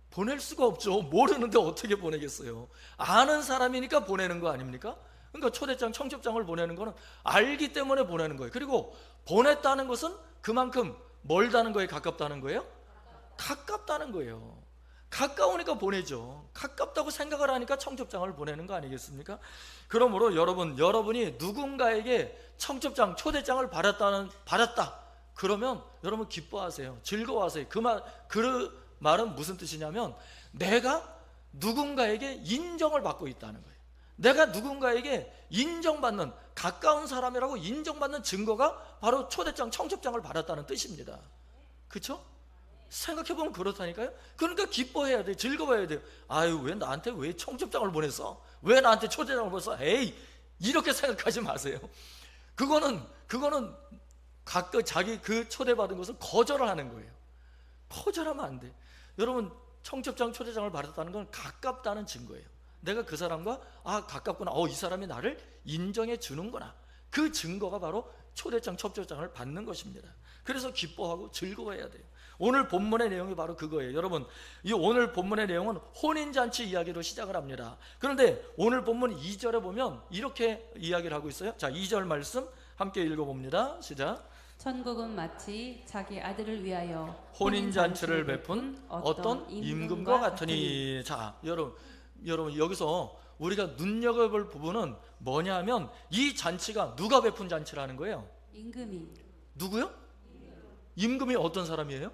보낼 수가 없죠. 모르는데 어떻게 보내겠어요? 아는 사람이니까 보내는 거 아닙니까? 그러니까 초대장, 청첩장을 보내는 거는 알기 때문에 보내는 거예요. 그리고 보냈다는 것은 그만큼 멀다는 거에 가깝다는 거예요? 가깝다는 거예요. 가까우니까 보내죠. 가깝다고 생각을 하니까 청첩장을 보내는 거 아니겠습니까? 그러므로 여러분이 누군가에게 청첩장, 초대장을 받았다. 그러면 여러분 기뻐하세요. 즐거워하세요. 그 말은 무슨 뜻이냐면 내가 누군가에게 인정을 받고 있다는 거예요. 내가 누군가에게 인정받는 가까운 사람이라고 인정받는 증거가 바로 초대장, 청첩장을 받았다는 뜻입니다. 그렇죠? 생각해보면 그렇다니까요. 그러니까 기뻐해야 돼요. 즐거워해야 돼요. 아유 왜 나한테 왜 청첩장을 보냈어? 왜 나한테 초대장을 보냈어? 에이 이렇게 생각하지 마세요. 그거는 가끔 자기 그 초대받은 것을 거절을 하는 거예요. 거절하면 안 돼. 여러분 청첩장, 초대장을 받았다는 건 가깝다는 증거예요. 내가 그 사람과 가깝구나. 이 사람이 나를 인정해 주는구나. 그 증거가 바로 초대장, 청첩장을 받는 것입니다. 그래서 기뻐하고 즐거워해야 돼요. 오늘 본문의 내용이 바로 그거예요. 여러분 이 오늘 본문의 내용은 혼인잔치 이야기로 시작을 합니다. 그런데 오늘 본문 2절에 보면 이렇게 이야기를 하고 있어요. 자 2절 말씀 함께 읽어봅니다. 시작. 천국은 마치 자기 아들을 위하여 혼인잔치를 베푼 어떤 임금과 같으니. 자 여러분 여기서 우리가 눈여겨볼 부분은 뭐냐면 이 잔치가 누가 베푼 잔치라는 거예요? 임금이. 누구요? 임금이 어떤 사람이에요?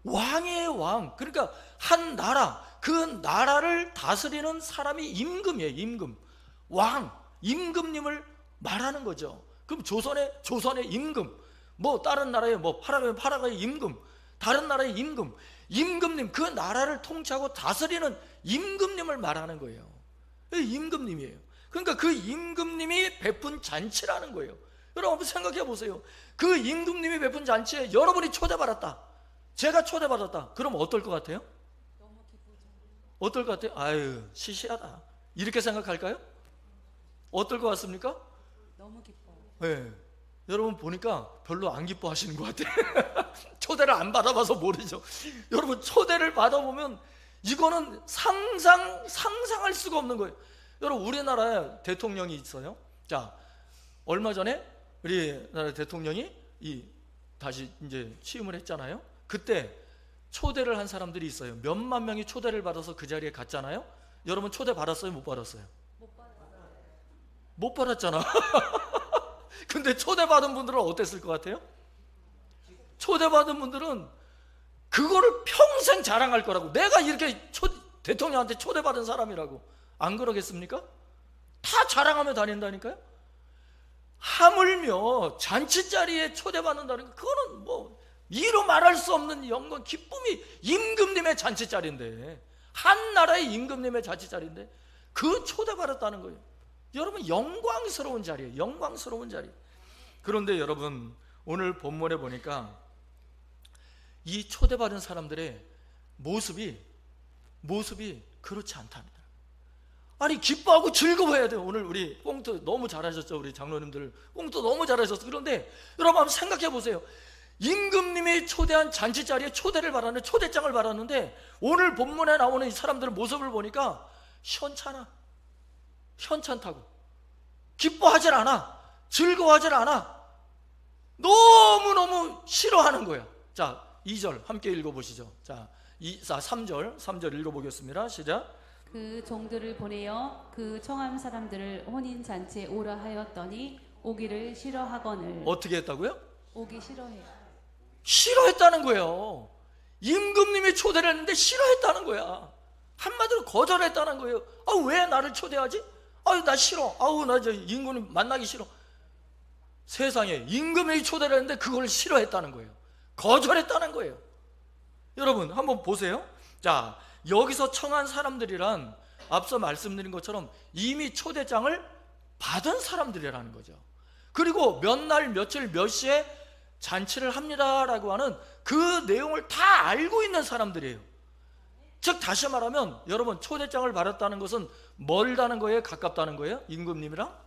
왕이에요. 왕. 그러니까 한 나라, 그 나라를 다스리는 사람이 임금이에요. 임금. 왕, 임금님을 말하는 거죠. 그럼 조선의 임금, 뭐 다른 나라의 뭐 파라과이 임금, 다른 나라의 임금님, 그 나라를 통치하고 다스리는 임금님을 말하는 거예요. 임금님이에요. 그러니까 그 임금님이 베푼 잔치라는 거예요. 여러분 한번 생각해 보세요. 그 임금님이 베푼 잔치에 여러분이 초대받았다, 제가 초대받았다, 그럼 어떨 것 같아요? 어떨 것 같아요? 아유, 시시하다, 이렇게 생각할까요? 어떨 것 같습니까? 너무 기뻐요. 네. 여러분 보니까 별로 안 기뻐하시는 것 같아요. 초대를 안 받아봐서 모르죠. 여러분 초대를 받아보면 이거는 상상할 수가 없는 거예요. 여러분 우리나라에 대통령이 있어요. 자, 얼마 전에 우리나라 대통령이 다시 이제 취임을 했잖아요. 그때 초대를 한 사람들이 있어요. 몇만 명이 초대를 받아서 그 자리에 갔잖아요. 여러분 초대 받았어요? 못 받았어요? 못 받았잖아. 근데 초대받은 분들은 어땠을 것 같아요? 초대받은 분들은 그거를 평생 자랑할 거라고. 내가 이렇게 대통령한테 초대받은 사람이라고. 안 그러겠습니까? 다 자랑하며 다닌다니까요. 하물며 잔치 자리에 초대받는다는 거, 그거는 뭐 이루 말할 수 없는 영광, 기쁨이 임금님의 잔치 자리인데, 한 나라의 임금님의 잔치 자리인데 그 초대받았다는 거예요. 여러분 영광스러운 자리예요. 영광스러운 자리. 그런데 여러분 오늘 본문에 보니까 이 초대받은 사람들의 모습이 그렇지 않답니다. 아니 기뻐하고 즐거워해야 돼요. 오늘 우리 꽁트 너무 잘하셨죠. 우리 장로님들 꽁트 너무 잘하셨어. 그런데 여러분 한번 생각해 보세요. 임금님이 초대한 잔치 자리에 초대를 받았는데, 초대장을 받았는데 오늘 본문에 나오는 이 사람들의 모습을 보니까 현찮다고, 기뻐하질 않아, 즐거워하질 않아, 너무너무 싫어하는 거야. 자, 2절 함께 읽어보시죠. 자, 3절 읽어보겠습니다. 시작. 그 종들을 보내어 그 청한 사람들을 혼인 잔치에 오라 하였더니 오기를 싫어하거늘. 어떻게 했다고요? 오기 싫어해. 싫어했다는 거예요. 임금님이 초대를 했는데 싫어했다는 거야. 한마디로 거절했다는 거예요. 아, 왜 나를 초대하지? 아유, 나 싫어. 아우, 나 저 임금님 만나기 싫어. 세상에 임금이 초대를 했는데 그걸 싫어했다는 거예요. 거절했다는 거예요. 여러분 한번 보세요. 자, 여기서 청한 사람들이란 앞서 말씀드린 것처럼 이미 초대장을 받은 사람들이라는 거죠. 그리고 몇 날 며칠 몇 시에 잔치를 합니다라고 하는 그 내용을 다 알고 있는 사람들이에요. 즉 다시 말하면 여러분 초대장을 받았다는 것은 멀다는 거예요? 가깝다는 거예요? 임금님이랑?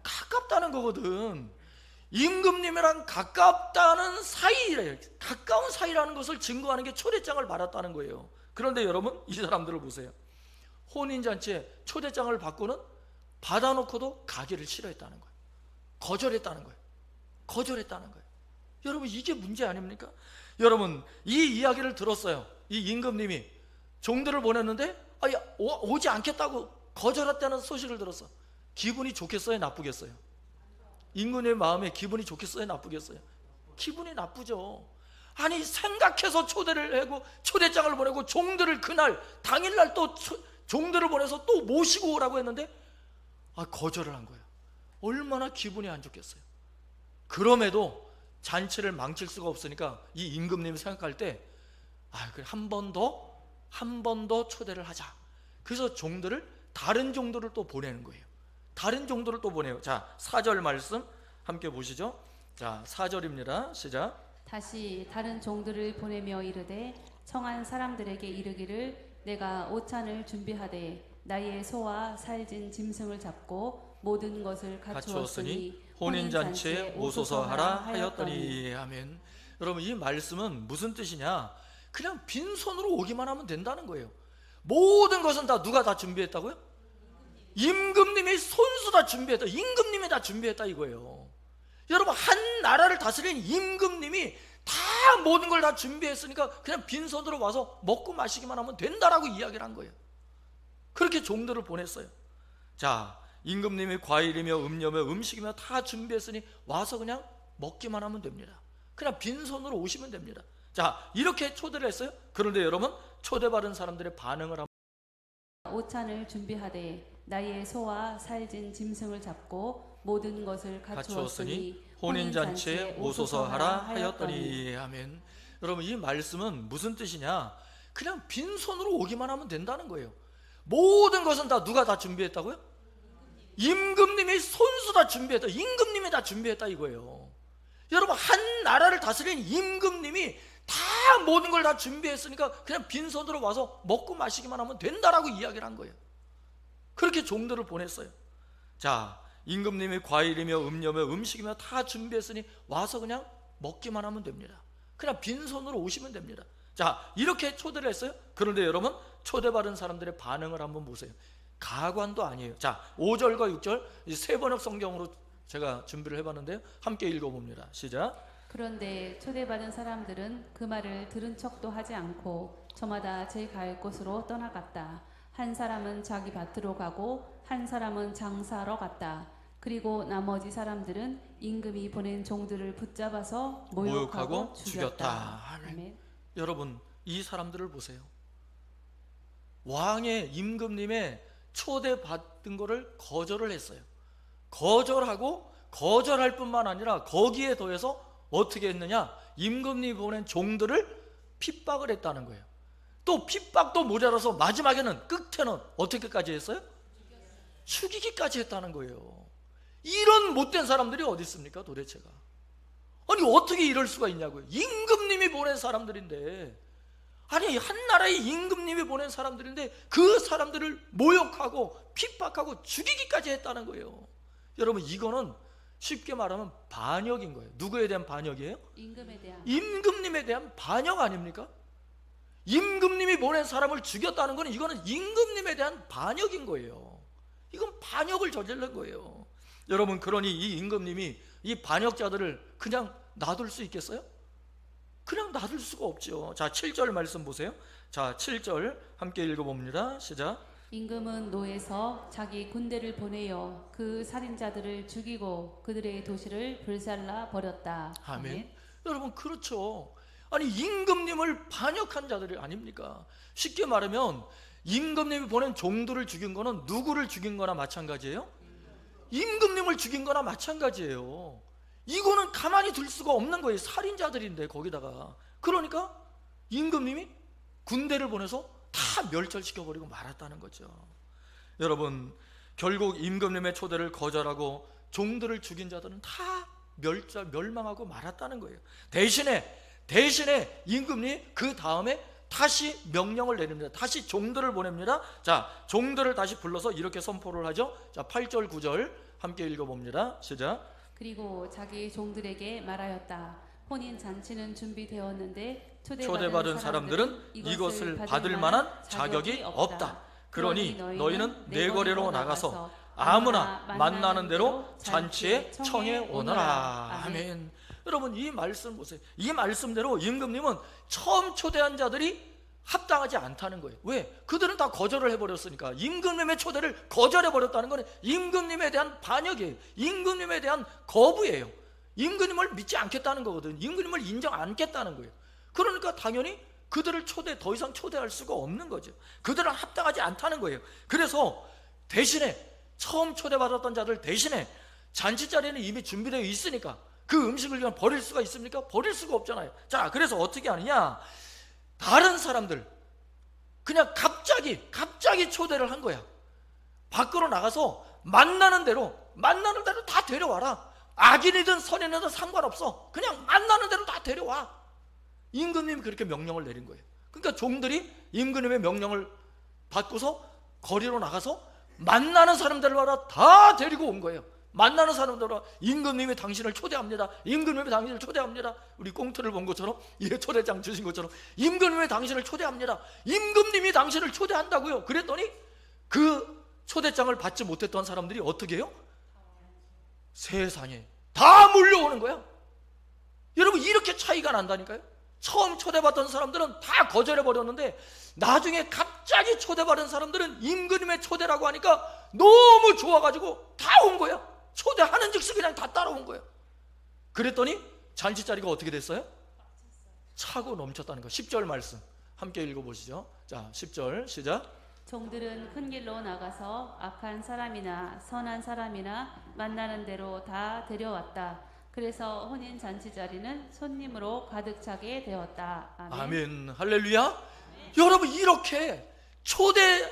가깝다는 거거든. 임금님이랑 가깝다는 사이래요. 가까운 사이라는 것을 증거하는 게 초대장을 받았다는 거예요. 그런데 여러분 이 사람들을 보세요. 혼인잔치에 초대장을 받아놓고도 가기를 싫어했다는 거예요. 거절했다는 거예요. 여러분 이게 문제 아닙니까? 여러분 이 이야기를 들었어요. 이 임금님이 종들을 보냈는데 오지 않겠다고 거절했다는 소식을 들었어. 기분이 좋겠어요? 나쁘겠어요? 임금님의 마음에 기분이 좋겠어요? 나쁘겠어요? 기분이 나쁘죠. 아니 생각해서 초대를 하고 초대장을 보내고 종들을 그날 당일날 또 종들을 보내서 또 모시고 오라고 했는데 거절을 한 거예요. 얼마나 기분이 안 좋겠어요. 그럼에도 잔치를 망칠 수가 없으니까 이 임금님이 생각할 때 한 번 더 초대를 하자. 그래서 다른 종들을 또 보내는 거예요. 다른 종들을 또 보내요. 자, 4절 말씀 함께 보시죠. 자, 4절입니다. 시작. 다시 다른 종들을 보내며 이르되 청한 사람들에게 이르기를 내가 오찬을 준비하되 나의 소와 살진 짐승을 잡고 모든 것을 갖추었으니 혼인잔치에 오소서 하라 하였더니. 아멘. 여러분 이 말씀은 무슨 뜻이냐? 그냥 빈손으로 오기만 하면 된다는 거예요. 모든 것은 다 누가 다 준비했다고요? 임금님이 손수 다 준비했다. 임금님이 다 준비했다 이거예요. 여러분 한 나라를 다스리는 임금님이 다 모든 걸 다 준비했으니까 그냥 빈손으로 와서 먹고 마시기만 하면 된다라고 이야기를 한 거예요. 그렇게 종들을 보냈어요. 자, 임금님이 과일이며 음료며 음식이며 다 준비했으니 와서 그냥 먹기만 하면 됩니다. 그냥 빈손으로 오시면 됩니다. 자, 이렇게 초대를 했어요. 그런데 여러분 초대받은 사람들의 반응을 한번. 오찬을 준비하되 나의 소와 살진 짐승을 잡고 모든 것을 갖추었으니 혼인잔치에 오소서 하라 하였더니. 아멘. 여러분, 이 말씀은 무슨 뜻이냐? 그냥 빈손으로 오기만 하면 된다는 거예요. 모든 것은 다 누가 다 준비했다고요? 임금님이 손수 다 준비했다. 임금님이 다 준비했다 이거예요. 여러분, 한 나라를 다스리는 임금님이 다 모든 걸 다 준비했으니까 그냥 빈손으로 와서 먹고 마시기만 하면 된다라고 이야기를 한 거예요. 그렇게 종들을 보냈어요. 자, 임금님이 과일이며 음료며 음식이며 다 준비했으니 와서 그냥 먹기만 하면 됩니다. 그냥 빈손으로 오시면 됩니다. 자, 이렇게 초대를 했어요. 그런데 여러분, 초대받은 사람들의 반응을 한번 보세요. 가관도 아니에요. 자, 5절과 6절 세 번역 성경으로 제가 준비를 해봤는데요. 함께 읽어봅니다. 시작. 그런데 초대받은 사람들은 그 말을 들은 척도 하지 않고 저마다 제 갈 곳으로 떠나갔다. 한 사람은 자기 밭으로 가고 한 사람은 장사하러 갔다. 그리고 나머지 사람들은 임금이 보낸 종들을 붙잡아서 모욕하고 죽였다. 아멘. 여러분, 이 사람들을 보세요. 왕의 임금님의 초대받은 거를 거절을 했어요. 거절하고 거절할 뿐만 아니라 거기에 더해서 어떻게 했느냐? 임금님이 보낸 종들을 핍박을 했다는 거예요. 또 핍박도 모자라서 마지막에는 끝에는 어떻게까지 했어요? 죽이기까지 했다는 거예요. 이런 못된 사람들이 어디 있습니까 도대체가? 아니 어떻게 이럴 수가 있냐고요. 임금님이 보낸 사람들인데, 아니 한 나라의 임금님이 보낸 사람들인데 그 사람들을 모욕하고 핍박하고 죽이기까지 했다는 거예요. 여러분, 이거는 쉽게 말하면 반역인 거예요. 누구에 대한 반역이에요? 임금에 대한. 임금님에 대한 반역 아닙니까? 임금님이 보낸 사람을 죽였다는 거는 이거는 임금님에 대한 반역인 거예요. 이건 반역을 저지른 거예요. 여러분, 그러니 이 임금님이 이 반역자들을 그냥 놔둘 수 있겠어요? 그냥 놔둘 수가 없죠. 자, 7절 말씀 보세요. 자, 7절 함께 읽어봅니다. 시작. 임금은 노에서 자기 군대를 보내어 그 살인자들을 죽이고 그들의 도시를 불살라 버렸다. 아멘. 여러분, 그렇죠. 아니 임금님을 반역한 자들이 아닙니까? 쉽게 말하면 임금님이 보낸 종들을 죽인 거는 누구를 죽인 거나 마찬가지예요? 임금님을 죽인 거나 마찬가지예요. 이거는 가만히 둘 수가 없는 거예요. 살인자들인데 거기다가. 그러니까 임금님이 군대를 보내서 다 멸절시켜버리고 말았다는 거죠. 여러분, 결국 임금님의 초대를 거절하고 종들을 죽인 자들은 다 멸망하고 말았다는 거예요. 대신에 임금님이 그 다음에 다시 명령을 내립니다. 다시 종들을 보냅니다. 자, 종들을 다시 불러서 이렇게 선포를 하죠. 자, 8절 9절 함께 읽어봅니다. 시작. 그리고 자기 종들에게 말하였다. 혼인 잔치는 준비되었는데 초대받은 사람들은 이것을 받을 만한 자격이 없다. 그러니 너희는 내거리로 나가서 아무나 만나는 대로 잔치에 청해 오너라. 아멘. 여러분, 이 말씀 보세요. 이 말씀대로 임금님은 처음 초대한 자들이 합당하지 않다는 거예요. 왜? 그들은 다 거절을 해버렸으니까. 임금님의 초대를 거절해버렸다는 것은 임금님에 대한 반역이에요. 임금님에 대한 거부예요. 임금님을 믿지 않겠다는 거거든. 임금님을 인정 안 하겠다는 거예요. 그러니까 당연히 그들을 더 이상 초대할 수가 없는 거죠. 그들은 합당하지 않다는 거예요. 그래서 대신에 처음 초대받았던 자들 대신에 잔치 자리는 이미 준비되어 있으니까 그 음식을 그냥 버릴 수가 있습니까? 버릴 수가 없잖아요. 자, 그래서 어떻게 하느냐? 다른 사람들 그냥 갑자기 초대를 한 거야. 밖으로 나가서 만나는 대로 다 데려와라. 악인이든 선인이든 상관없어. 그냥 만나는 대로 다 데려와. 임금님이 그렇게 명령을 내린 거예요. 그러니까 종들이 임금님의 명령을 받고서 거리로 나가서 만나는 사람들마다 다 데리고 온 거예요. 만나는 사람들은 임금님이 당신을 초대합니다. 임금님이 당신을 초대합니다. 우리 꽁트를 본 것처럼, 초대장 주신 것처럼 임금님이 당신을 초대합니다. 임금님이 당신을 초대한다고요. 그랬더니 그 초대장을 받지 못했던 사람들이 어떻게 해요? 세상에 다 몰려오는 거야. 여러분, 이렇게 차이가 난다니까요. 처음 초대받던 사람들은 다 거절해버렸는데 나중에 갑자기 초대받은 사람들은 임금님의 초대라고 하니까 너무 좋아가지고 다 온 거야. 초대하는 즉시 그냥 다 따라온 거예요. 그랬더니 잔치 자리가 어떻게 됐어요? 차고 넘쳤다는 거. 10절 말씀 함께 읽어보시죠. 자, 10절 시작. 종들은 큰 길로 나가서 악한 사람이나 선한 사람이나 만나는 대로 다 데려왔다. 그래서 혼인 잔치 자리는 손님으로 가득 차게 되었다. 아멘. 아멘. 할렐루야. 여러분, 이렇게 초대를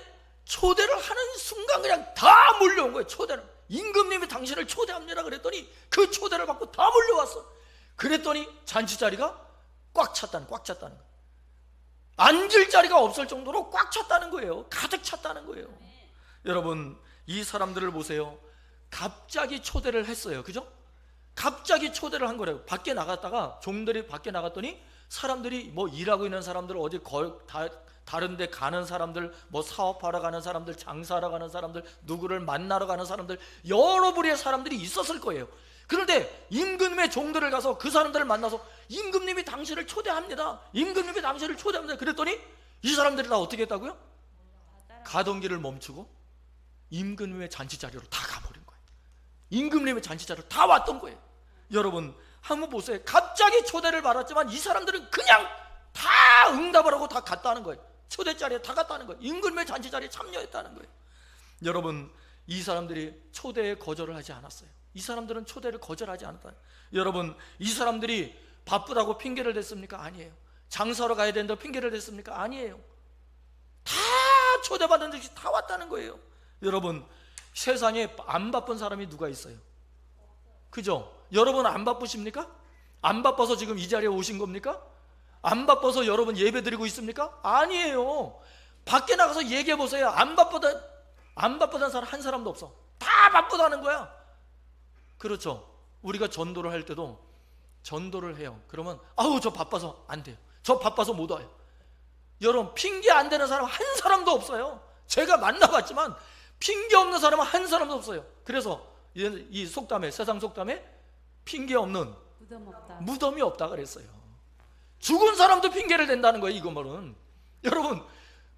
하는 순간 그냥 다 몰려온 거예요. 초대를. 임금님이 당신을 초대합니다 그랬더니 그 초대를 받고 다 몰려왔어. 그랬더니 잔치 자리가 꽉 찼다는 거예요. 앉을 자리가 없을 정도로 꽉 찼다는 거예요. 가득 찼다는 거예요. 여러분, 이 사람들을 보세요. 갑자기 초대를 했어요. 그죠? 갑자기 초대를 한 거래요. 밖에 나갔다가, 종들이 밖에 나갔더니 사람들이 뭐 일하고 있는 사람들, 어디 다른 데 가는 사람들, 뭐 사업하러 가는 사람들, 장사하러 가는 사람들, 누구를 만나러 가는 사람들, 여러 부류의 사람들이 있었을 거예요. 그런데 임금님의 종들을 가서 그 사람들을 만나서 임금님이 당신을 초대합니다. 임금님이 당신을 초대합니다. 그랬더니 이 사람들이 다 어떻게 했다고요? 가던 길을 멈추고 임금님의 잔치 자리로 다 가버린 거예요. 임금님의 잔치 자리로 다 왔던 거예요. 여러분, 한번 보세요. 갑자기 초대를 받았지만 이 사람들은 그냥 다 응답을 하고 다 갔다는 거예요. 초대 자리에 다 갔다는 거예요. 임금님의 잔치 자리에 참여했다는 거예요. 여러분, 이 사람들이 초대에 거절을 하지 않았어요. 이 사람들은 초대를 거절하지 않았다. 여러분, 이 사람들이 바쁘다고 핑계를 댔습니까? 아니에요. 장사하러 가야 된다고 핑계를 댔습니까? 아니에요. 다 초대받은 듯이 다 왔다는 거예요. 여러분, 세상에 안 바쁜 사람이 누가 있어요? 그죠? 여러분 안 바쁘십니까? 안 바빠서 지금 이 자리에 오신 겁니까? 안 바빠서 여러분 예배 드리고 있습니까? 아니에요. 밖에 나가서 얘기해 보세요. 안 바쁘다는 사람 한 사람도 없어. 다 바쁘다는 거야. 그렇죠. 우리가 전도를 할 때도 전도를 해요. 그러면 아우 저 바빠서 안 돼요. 저 바빠서 못 와요. 여러분, 핑계 안 되는 사람 한 사람도 없어요. 제가 만나봤지만 핑계 없는 사람은 한 사람도 없어요. 그래서 이 속담에, 세상 속담에 핑계 없는 무덤이 없다 그랬어요. 죽은 사람도 핑계를 댄다는 거예요. 이거는 여러분,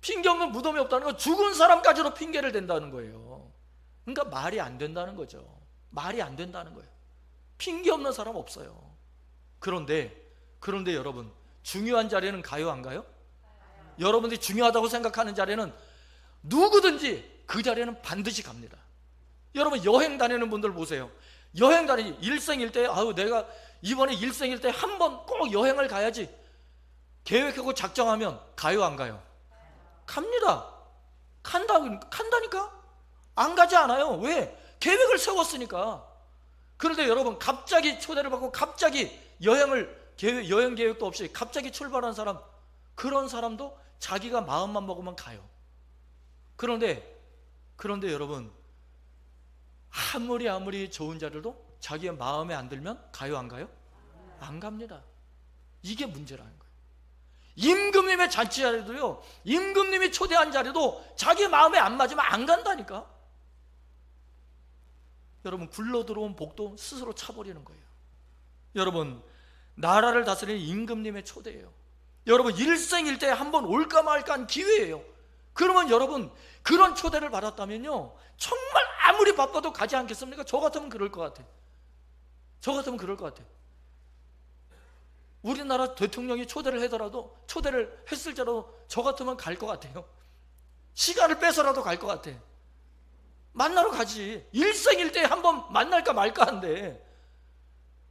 핑계 없는 무덤이 없다는 건 죽은 사람까지도 핑계를 댄다는 거예요. 그러니까 말이 안 된다는 거죠. 말이 안 된다는 거예요. 핑계 없는 사람 없어요. 그런데 여러분, 중요한 자리에는 가요, 안 가요? 여러분들이 중요하다고 생각하는 자리에는 누구든지 그 자리에는 반드시 갑니다. 여러분, 여행 다니는 분들 보세요. 여행 다니지, 일생일대 내가 이번에 일생일대 한 번 꼭 여행을 가야지 계획하고 작정하면 가요, 안 가요? 갑니다. 간다니까? 안 가지 않아요. 왜? 계획을 세웠으니까. 그런데 여러분, 갑자기 초대를 받고 갑자기 여행 계획도 없이 갑자기 출발한 사람, 그런 사람도 자기가 마음만 먹으면 가요. 그런데 여러분, 아무리 좋은 자들도 자기의 마음에 안 들면 가요, 안 가요? 안 갑니다. 이게 문제라는 거예요. 임금님의 잔치 자리도요, 임금님이 초대한 자리도 자기 마음에 안 맞으면 안 간다니까. 여러분, 굴러 들어온 복도 스스로 차버리는 거예요. 여러분, 나라를 다스리는 임금님의 초대예요. 여러분, 일생일대에 한 번 올까 말까 한 기회예요. 그러면 여러분, 그런 초대를 받았다면요, 정말 아무리 바빠도 가지 않겠습니까? 저 같으면 그럴 것 같아요. 우리나라 대통령이 초대를 했을지라도 저 같으면 갈 것 같아요. 시간을 빼서라도 갈 것 같아. 만나러 가지. 일생일대에 한 번 만날까 말까 한데,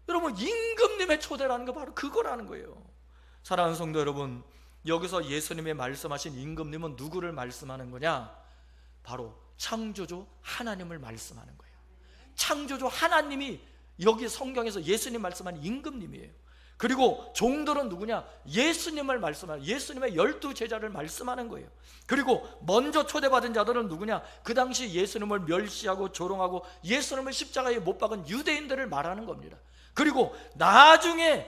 여러분, 임금님의 초대라는 거 바로 그거라는 거예요. 사랑하는 성도 여러분, 여기서 예수님의 말씀하신 임금님은 누구를 말씀하는 거냐? 바로 창조주 하나님을 말씀하는 거예요. 창조주 하나님이 여기 성경에서 예수님 말씀하는 임금님이에요. 그리고 종들은 누구냐? 예수님을 말씀하는, 예수님의 12 제자를 말씀하는 거예요. 그리고 먼저 초대받은 자들은 누구냐? 그 당시 예수님을 멸시하고 조롱하고 예수님을 십자가에 못 박은 유대인들을 말하는 겁니다. 그리고 나중에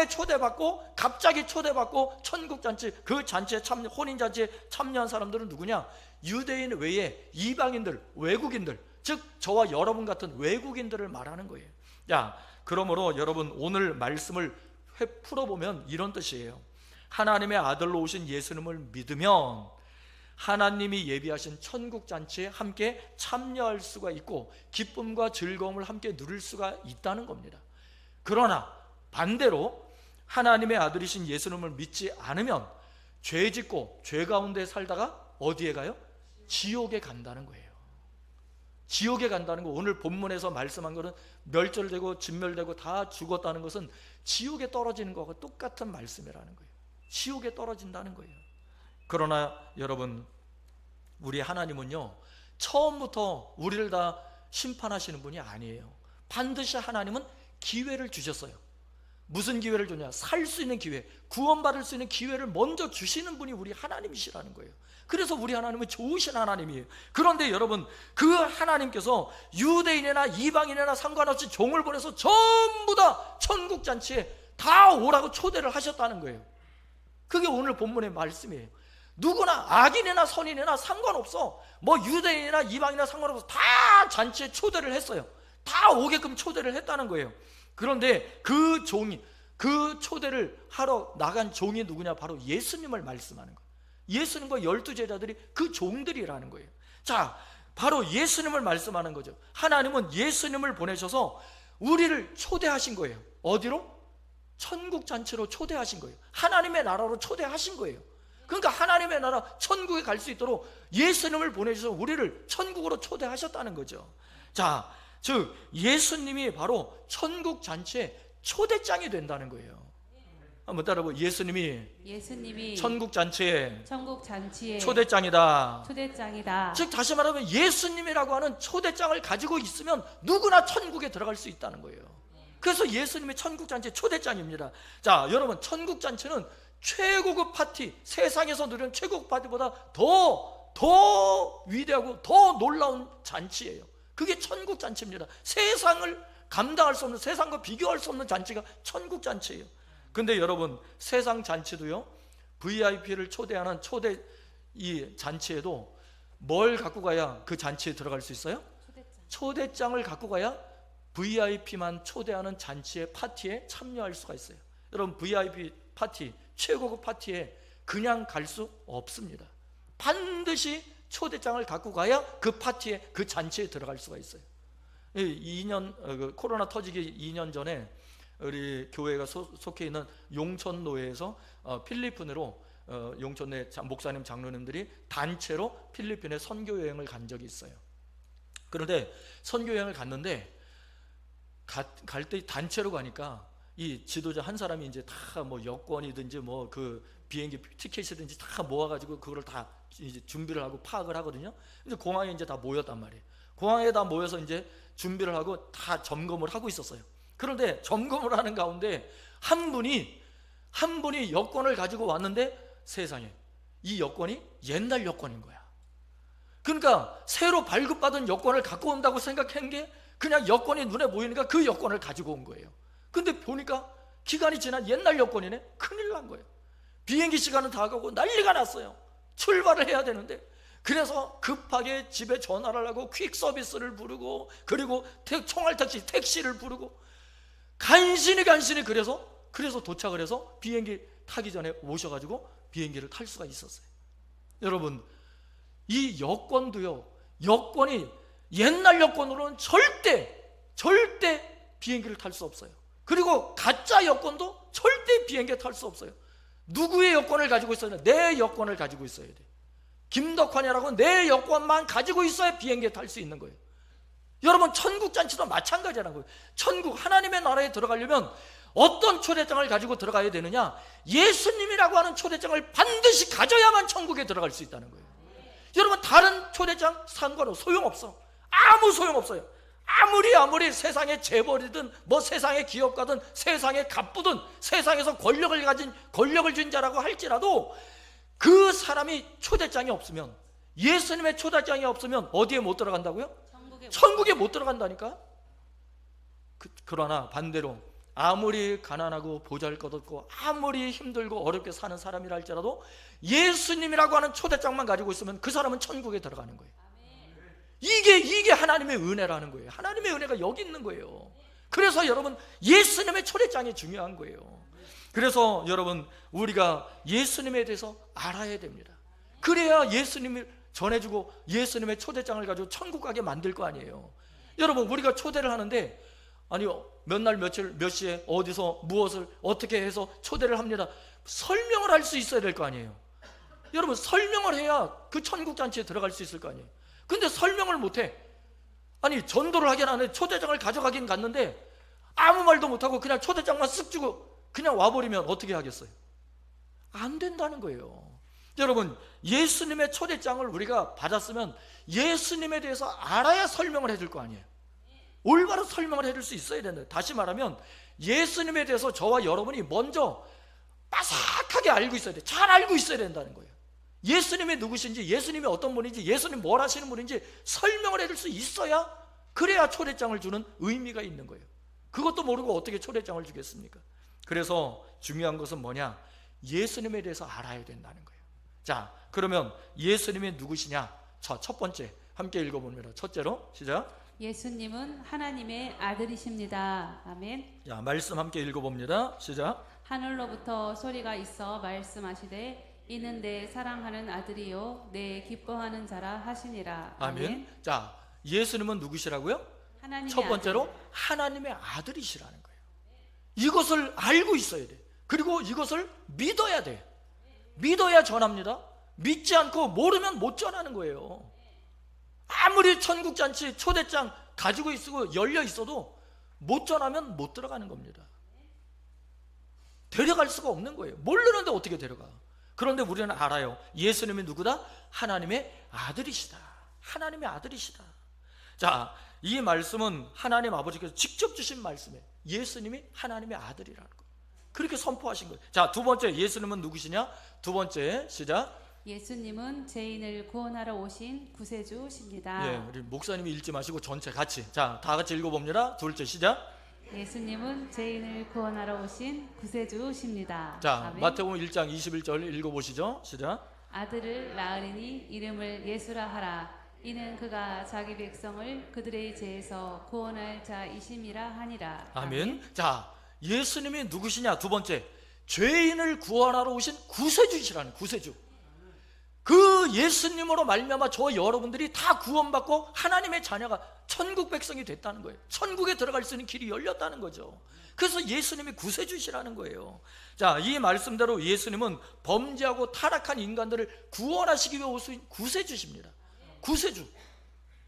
초대받고, 갑자기 초대받고 천국잔치, 그 잔치에 혼인잔치에 참여한 사람들은 누구냐? 유대인 외에 이방인들, 외국인들, 즉 저와 여러분 같은 외국인들을 말하는 거예요. 그러므로 여러분, 오늘 말씀을 풀어보면 이런 뜻이에요. 하나님의 아들로 오신 예수님을 믿으면 하나님이 예비하신 천국잔치에 함께 참여할 수가 있고 기쁨과 즐거움을 함께 누릴 수가 있다는 겁니다. 그러나 반대로 하나님의 아들이신 예수님을 믿지 않으면 죄 짓고 죄 가운데 살다가 어디에 가요? 지옥에 간다는 거예요. 지옥에 간다는 거, 오늘 본문에서 말씀한 거는 멸절되고 진멸되고 다 죽었다는 것은 지옥에 떨어지는 것과 똑같은 말씀이라는 거예요. 지옥에 떨어진다는 거예요. 그러나 여러분, 우리 하나님은요, 처음부터 우리를 다 심판하시는 분이 아니에요. 반드시 하나님은 기회를 주셨어요. 무슨 기회를 주냐? 살 수 있는 기회, 구원받을 수 있는 기회를 먼저 주시는 분이 우리 하나님이시라는 거예요. 그래서 우리 하나님은 좋으신 하나님이에요. 그런데 여러분, 그 하나님께서 유대인이나 이방인이나 상관없이 종을 보내서 전부 다 천국잔치에 다 오라고 초대를 하셨다는 거예요. 그게 오늘 본문의 말씀이에요. 누구나 악인이나 선인이나 상관없어, 뭐 유대인이나 이방인이나 상관없어, 다 잔치에 초대를 했어요. 다 오게끔 초대를 했다는 거예요. 그런데 그 종이, 그 초대를 하러 나간 종이 누구냐? 바로 예수님을 말씀하는 거예요. 예수님과 12제자들이 그 종들이라는 거예요. 자, 바로 예수님을 말씀하는 거죠. 하나님은 예수님을 보내셔서 우리를 초대하신 거예요. 어디로? 천국 잔치로 초대하신 거예요. 하나님의 나라로 초대하신 거예요. 그러니까 하나님의 나라 천국에 갈 수 있도록 예수님을 보내셔서 우리를 천국으로 초대하셨다는 거죠. 자, 즉 예수님이 바로 천국 잔치의 초대장이 된다는 거예요. 한번 따라해보세요. 예수님이 천국 잔치의 초대장이다. 즉 다시 말하면 예수님이라고 하는 초대장을 가지고 있으면 누구나 천국에 들어갈 수 있다는 거예요. 그래서 예수님이 천국 잔치의 초대장입니다. 자, 여러분, 천국 잔치는 최고급 파티, 세상에서 누리는 최고급 파티보다 더 위대하고 더 놀라운 잔치예요. 그게 천국 잔치입니다. 세상을 감당할 수 없는, 세상과 비교할 수 없는 잔치가 천국 잔치예요. 근데 여러분, 세상 잔치도요, VIP를 초대하는 초대 이 잔치에도 뭘 갖고 가야 그 잔치에 들어갈 수 있어요? 초대장을 갖고 가야 VIP만 초대하는 잔치의 파티에 참여할 수가 있어요. 여러분, VIP 파티, 최고급 파티에 그냥 갈 수 없습니다. 반드시 초대장을 갖고 가야 그 파티에, 그 잔치에 들어갈 수가 있어요. 2년 코로나 터지기 2년 전에 우리 교회가 속해 있는 용천노회에서 필리핀으로 용천노회 목사님 장로님들이 단체로 필리핀에 선교 여행을 간 적이 있어요. 그런데 선교 여행을 갔는데 갈 때 단체로 가니까 이 지도자 한 사람이 이제 다 뭐 여권이든지 뭐 그 비행기 티켓이든지 다 모아가지고 그거를 다 이제 준비를 하고 파악을 하거든요. 근데 공항에 이제 다 모였단 말이에요. 공항에 다 모여서 이제 준비를 하고 다 점검을 하고 있었어요. 그런데 점검을 하는 가운데 한 분이 여권을 가지고 왔는데 세상에 이 여권이 옛날 여권인 거야. 그러니까 새로 발급받은 여권을 갖고 온다고 생각한 게 그냥 여권이 눈에 보이니까 그 여권을 가지고 온 거예요. 근데 보니까 기간이 지난 옛날 여권이네. 큰일 난 거예요. 비행기 시간은 다 가고 난리가 났어요. 출발을 해야 되는데, 그래서 급하게 집에 전화를 하고 퀵 서비스를 부르고, 그리고 총알 택시를 부르고 간신히 그래서 도착을 해서 비행기 타기 전에 오셔가지고 비행기를 탈 수가 있었어요. 여러분, 이 여권도요, 여권이 옛날 여권으로는 절대 비행기를 탈 수 없어요. 그리고 가짜 여권도 절대 비행기에 탈 수 없어요. 누구의 여권을 가지고 있어야 돼? 내 여권을 가지고 있어야 돼. 김덕환이라고 내 여권만 가지고 있어야 비행기에 탈 수 있는 거예요. 여러분, 천국 잔치도 마찬가지라는 거예요. 천국 하나님의 나라에 들어가려면 어떤 초대장을 가지고 들어가야 되느냐? 예수님이라고 하는 초대장을 반드시 가져야만 천국에 들어갈 수 있다는 거예요. 여러분, 다른 초대장 상관없어. 소용없어. 아무 소용없어요. 아무리 세상의 재벌이든 뭐 세상의 기업가든 세상의 갑부든 세상에서 권력을 준 자라고 할지라도 그 사람이 초대장이 없으면, 예수님의 초대장이 없으면 어디에 못 들어간다고요? 천국에 못 들어간다니까. 그러나 반대로 아무리 가난하고 보잘것없고 아무리 힘들고 어렵게 사는 사람이라 할지라도 예수님이라고 하는 초대장만 가지고 있으면 그 사람은 천국에 들어가는 거예요. 이게 하나님의 은혜라는 거예요. 하나님의 은혜가 여기 있는 거예요. 그래서 여러분, 예수님의 초대장이 중요한 거예요. 그래서 여러분, 우리가 예수님에 대해서 알아야 됩니다. 그래야 예수님을 전해주고 예수님의 초대장을 가지고 천국 가게 만들 거 아니에요. 여러분, 우리가 초대를 하는데, 아니요, 몇 날 며칠 몇 시에 어디서 무엇을 어떻게 해서 초대를 합니다. 설명을 할 수 있어야 될 거 아니에요. 여러분 설명을 해야 그 천국 잔치에 들어갈 수 있을 거 아니에요. 근데 설명을 못해. 아니 전도를 하긴 하는데 초대장을 가져가긴 갔는데 아무 말도 못하고 그냥 초대장만 쓱 주고 그냥 와버리면 어떻게 하겠어요? 안 된다는 거예요. 여러분 예수님의 초대장을 우리가 받았으면 예수님에 대해서 알아야 설명을 해줄 거 아니에요. 올바로 설명을 해줄 수 있어야 된다. 다시 말하면 예수님에 대해서 저와 여러분이 먼저 빠삭하게 알고 있어야 돼. 잘 알고 있어야 된다는 거예요. 예수님이 누구신지, 예수님이 어떤 분인지, 예수님 뭘 하시는 분인지 설명을 해줄 수 있어야, 그래야 초대장을 주는 의미가 있는 거예요. 그것도 모르고 어떻게 초대장을 주겠습니까? 그래서 중요한 것은 뭐냐? 예수님에 대해서 알아야 된다는 거예요. 자, 그러면 예수님이 누구시냐? 자, 첫 번째 함께 읽어봅니다. 첫째로 시작. 예수님은 하나님의 아들이십니다. 아멘. 자, 말씀 함께 읽어봅니다. 시작. 하늘로부터 소리가 있어 말씀하시되 이는 내 사랑하는 아들이요 내 기뻐하는 자라 하시니라. 아멘. 자, 예수님은 누구시라고요? 하나님의 첫 번째로 아들. 하나님의 아들이시라는 거예요. 이것을 알고 있어야 돼. 그리고 이것을 믿어야 돼. 믿어야 전합니다. 믿지 않고 모르면 못 전하는 거예요. 아무리 천국잔치 초대장 가지고 있고 열려 있어도 못 전하면 못 들어가는 겁니다. 데려갈 수가 없는 거예요. 모르는데 어떻게 데려가? 그런데 우리는 알아요. 예수님이 누구다? 하나님의 아들이시다. 하나님의 아들이시다. 자, 이 말씀은 하나님 아버지께서 직접 주신 말씀이에요. 예수님이 하나님의 아들이라는 거예요. 그렇게 선포하신 거예요. 자, 두 번째, 예수님은 누구시냐? 두 번째 시작. 예수님은 죄인을 구원하러 오신 구세주십니다. 예, 우리 목사님이 읽지 마시고 전체 같이, 자, 다 같이 읽어봅니다. 둘째 시작. 예수님은 죄인을 구원하러 오신 구세주십니다. 자, 아멘. 마태복음 1장 21절 읽어보시죠. 시작. 아들을 낳으리니 이름을 예수라 하라. 이는 그가 자기 백성을 그들의 죄에서 구원할 자이심이라 하니라. 아멘. 자, 예수님이 누구시냐? 두 번째, 죄인을 구원하러 오신 구세주시라는 구세주. 그 예수님으로 말미암아 저 여러분들이 다 구원받고 하나님의 자녀가 천국 백성이 됐다는 거예요. 천국에 들어갈 수 있는 길이 열렸다는 거죠. 그래서 예수님이 구세주시라는 거예요. 자, 이 말씀대로 예수님은 범죄하고 타락한 인간들을 구원하시기 위해 오신 구세주십니다. 구세주.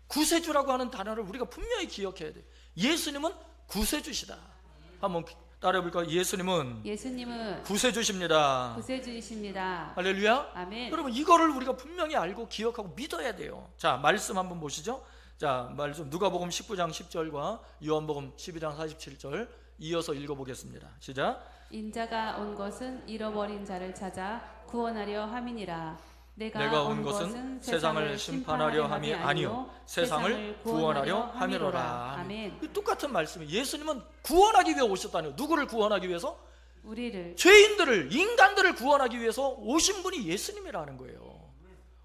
구세주라고 하는 단어를 우리가 분명히 기억해야 돼요. 예수님은 구세주시다. 한번 따라해볼까요? 예수님은 구세주십니다. 구세주이십니다. 할렐루야. 아멘. 여러분, 이거를 우리가 분명히 알고 기억하고 믿어야 돼요. 자, 말씀 한번 보시죠. 자, 말씀 누가복음 19장 10절과 요한복음 12장 47절 이어서 읽어보겠습니다. 시작. 인자가 온 것은 잃어버린 자를 찾아 구원하려 함이니라. 내가 온 것은 세상을 심판하려 함이 아니요 세상을 구원하려 함이로라. 아멘. 똑같은 말씀이에요. 예수님은 구원하기 위해 오셨다니요. 누구를 구원하기 위해서? 우리를, 죄인들을, 인간들을 구원하기 위해서 오신 분이 예수님이라는 거예요.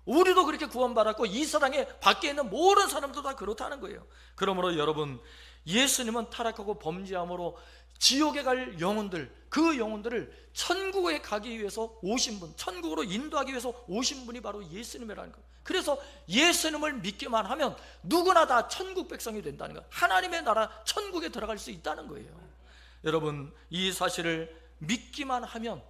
우리도 그렇게 구원받았고 이 세상에 밖에 있는 모든 사람도 다 그렇다는 거예요. 그러므로 여러분, 예수님은 타락하고 범죄함으로 지옥에 갈 영혼들, 그 영혼들을 천국에 가기 위해서 오신 분, 천국으로 인도하기 위해서 오신 분이 바로 예수님이라는 거예요. 그래서 예수님을 믿기만 하면 누구나 다 천국 백성이 된다는 거예요. 하나님의 나라 천국에 들어갈 수 있다는 거예요. 여러분, 이 사실을 믿기만 하면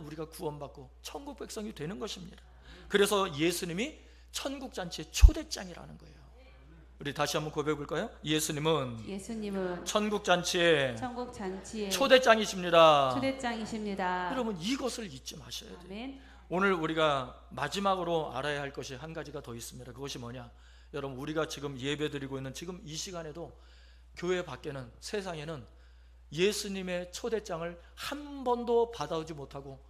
우리가 구원받고 천국 백성이 되는 것입니다. 그래서 예수님이 천국 잔치의 초대장이라는 거예요. 우리 다시 한번 고백해 볼까요? 예수님은 천국 잔치의 초대장이십니다. 여러분, 이것을 잊지 마셔야 돼요. 아멘. 오늘 우리가 마지막으로 알아야 할 것이 한 가지가 더 있습니다. 그것이 뭐냐? 여러분, 우리가 지금 예배드리고 있는 지금 이 시간에도 교회 밖에는, 세상에는 예수님의 초대장을 한 번도 받아오지 못하고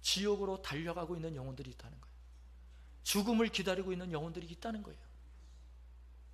지옥으로 달려가고 있는 영혼들이 있다는 거예요. 죽음을 기다리고 있는 영혼들이 있다는 거예요.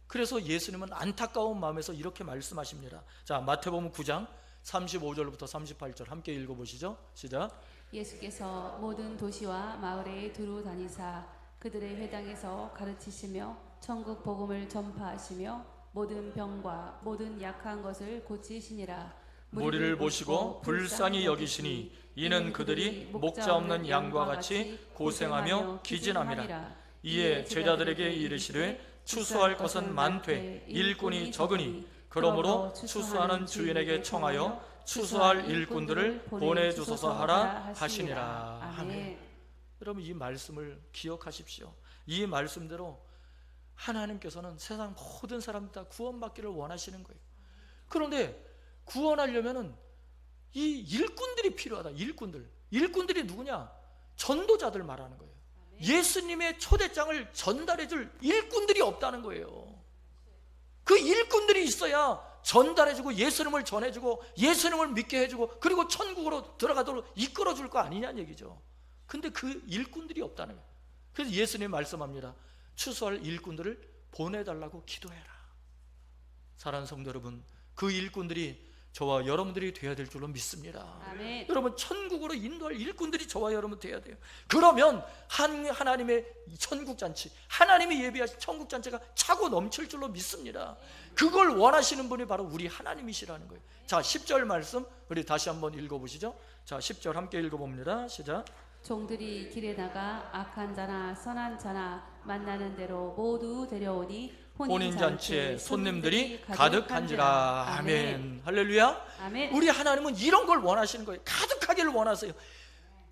그래서 예수님은 안타까운 마음에서 이렇게 말씀하십니다. 자, 마태복음 9장 35절부터 38절 함께 읽어보시죠. 시작. 예수께서 모든 도시와 마을에 두루 다니사 그들의 회당에서 가르치시며 천국 복음을 전파하시며 모든 병과 모든 약한 것을 고치시니라. 무리를 보시고 불쌍히 여기시니 이는 그들이 목자 없는 양과 같이 고생하며 기진함이라. 이에 제자들에게 이르시되 추수할 것은 많되 일꾼이 적으니 그러므로 추수하는 주인에게 청하여 추수할 일꾼들을 보내주소서 하라 하시니라. 아멘. 여러분 이 말씀을 기억하십시오. 이 말씀대로 하나님께서는 세상 모든 사람들 다 구원받기를 원하시는 거예요. 그런데 구원하려면은 이 일꾼들이 필요하다. 일꾼들이 누구냐? 전도자들 말하는 거예요. 예수님의 초대장을 전달해줄 일꾼들이 없다는 거예요. 그 일꾼들이 있어야 전달해주고 예수님을 전해주고 예수님을 믿게 해주고 그리고 천국으로 들어가도록 이끌어줄 거 아니냐는 얘기죠. 근데 그 일꾼들이 없다는 거예요. 그래서 예수님이 말씀합니다. 추수할 일꾼들을 보내달라고 기도해라. 사랑하는 성도 여러분, 그 일꾼들이 저와 여러분들이 되어야 될 줄로 믿습니다. 아멘. 여러분 천국으로 인도할 일꾼들이 저와 여러분 되어야 돼요. 그러면 하나님의 천국잔치, 하나님이 예비하신 천국잔치가 차고 넘칠 줄로 믿습니다. 그걸 원하시는 분이 바로 우리 하나님이시라는 거예요. 자, 10절 말씀 우리 다시 한번 읽어보시죠. 자, 10절 함께 읽어봅니다. 시작. 종들이 길에 나가 악한 자나 선한 자나 만나는 대로 모두 데려오니 혼인잔치에 손님들이 가득한지라. 아멘. 할렐루야. 아멘. 우리 하나님은 이런 걸 원하시는 거예요. 가득하기를 원하세요.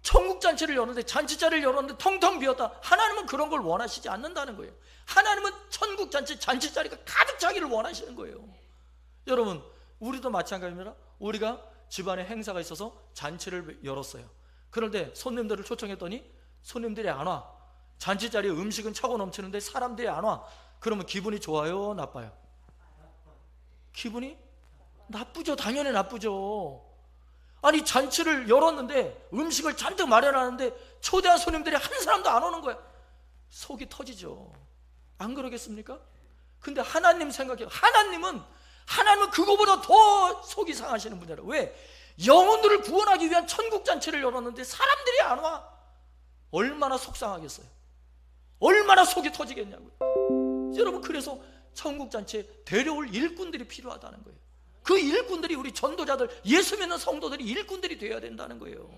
천국잔치를 열었는데 잔치자리를 열었는데 텅텅 비었다. 하나님은 그런 걸 원하시지 않는다는 거예요. 하나님은 천국잔치 잔치자리가 가득 차기를 원하시는 거예요. 여러분 우리도 마찬가지입니다. 우리가 집안에 행사가 있어서 잔치를 열었어요. 그런데 손님들을 초청했더니 손님들이 안 와. 잔치자리에 음식은 차고 넘치는데 사람들이 안 와. 그러면 기분이 좋아요? 나빠요? 기분이 나쁘죠. 당연히 나쁘죠. 아니 잔치를 열었는데 음식을 잔뜩 마련하는데 초대한 손님들이 한 사람도 안 오는 거야. 속이 터지죠. 안 그러겠습니까? 근데 하나님 생각해요. 하나님은 그거보다 더 속이 상하시는 분이라. 왜? 영혼들을 구원하기 위한 천국잔치를 열었는데 사람들이 안 와. 얼마나 속상하겠어요. 얼마나 속이 터지겠냐고요. 여러분 그래서 천국잔치에 데려올 일꾼들이 필요하다는 거예요. 그 일꾼들이 우리 전도자들, 예수 믿는 성도들이 일꾼들이 되어야 된다는 거예요.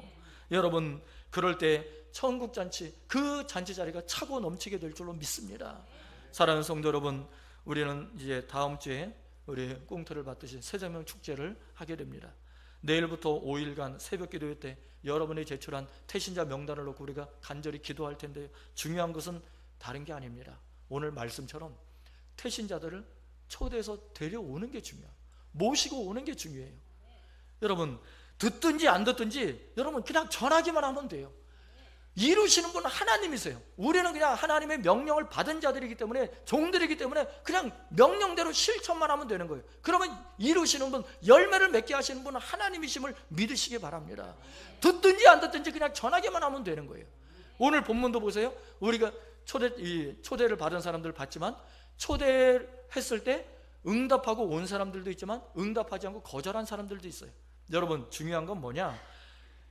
여러분 그럴 때 천국잔치 그 잔치자리가 차고 넘치게 될 줄로 믿습니다. 사랑하는 성도 여러분, 우리는 이제 다음 주에 우리 꽁트를 받듯이 새정명 축제를 하게 됩니다. 내일부터 5일간 새벽 기도회 때 여러분이 제출한 태신자 명단을 놓고 우리가 간절히 기도할 텐데요. 중요한 것은 다른 게 아닙니다. 오늘 말씀처럼 태신자들을 초대해서 데려오는 게 중요해요. 모시고 오는 게 중요해요. 여러분 듣든지 안 듣든지 여러분 그냥 전하기만 하면 돼요. 이루시는 분은 하나님이세요. 우리는 그냥 하나님의 명령을 받은 자들이기 때문에, 종들이기 때문에 그냥 명령대로 실천만 하면 되는 거예요. 그러면 이루시는 분, 열매를 맺게 하시는 분은 하나님이심을 믿으시기 바랍니다. 듣든지 안 듣든지 그냥 전하기만 하면 되는 거예요. 오늘 본문도 보세요. 우리가 초대를 받은 사람들 봤지만 초대했을 때 응답하고 온 사람들도 있지만 응답하지 않고 거절한 사람들도 있어요. 여러분 중요한 건 뭐냐?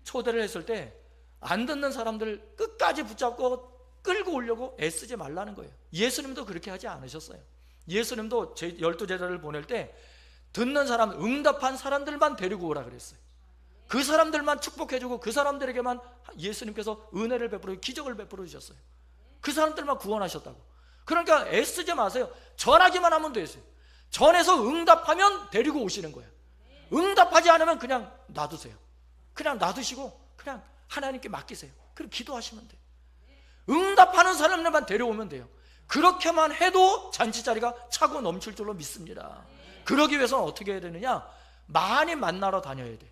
초대를 했을 때 안 듣는 사람들 끝까지 붙잡고 끌고 오려고 애쓰지 말라는 거예요. 예수님도 그렇게 하지 않으셨어요. 예수님도 12제자를 보낼 때 듣는 사람, 응답한 사람들만 데리고 오라 그랬어요. 그 사람들만 축복해주고 그 사람들에게만 예수님께서 은혜를 베풀어 기적을 베풀어 주셨어요. 그 사람들만 구원하셨다고. 그러니까 애쓰지 마세요. 전하기만 하면 되세요. 전해서 응답하면 데리고 오시는 거예요. 응답하지 않으면 그냥 놔두세요. 그냥 놔두시고 그냥 하나님께 맡기세요. 그럼 기도하시면 돼요. 응답하는 사람들만 데려오면 돼요. 그렇게만 해도 잔치자리가 차고 넘칠 줄로 믿습니다. 그러기 위해서는 어떻게 해야 되느냐? 많이 만나러 다녀야 돼.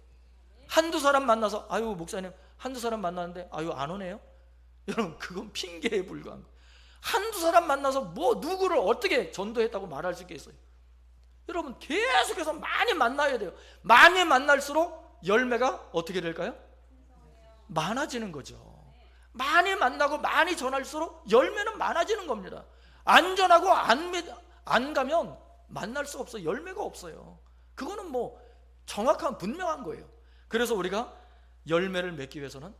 한두 사람 만나서 아유 목사님 한두 사람 만났는데 아유 안 오네요? 여러분 그건 핑계에 불과한 거예요. 한두 사람 만나서 뭐 누구를 어떻게 전도했다고 말할 수 있겠어요? 여러분 계속해서 많이 만나야 돼요. 많이 만날수록 열매가 어떻게 될까요? 많아지는 거죠. 많이 만나고 많이 전할수록 열매는 많아지는 겁니다. 안 전하고 안 가면 만날 수 없어요. 열매가 없어요. 그거는 뭐 정확한 분명한 거예요. 그래서 우리가 열매를 맺기 위해서는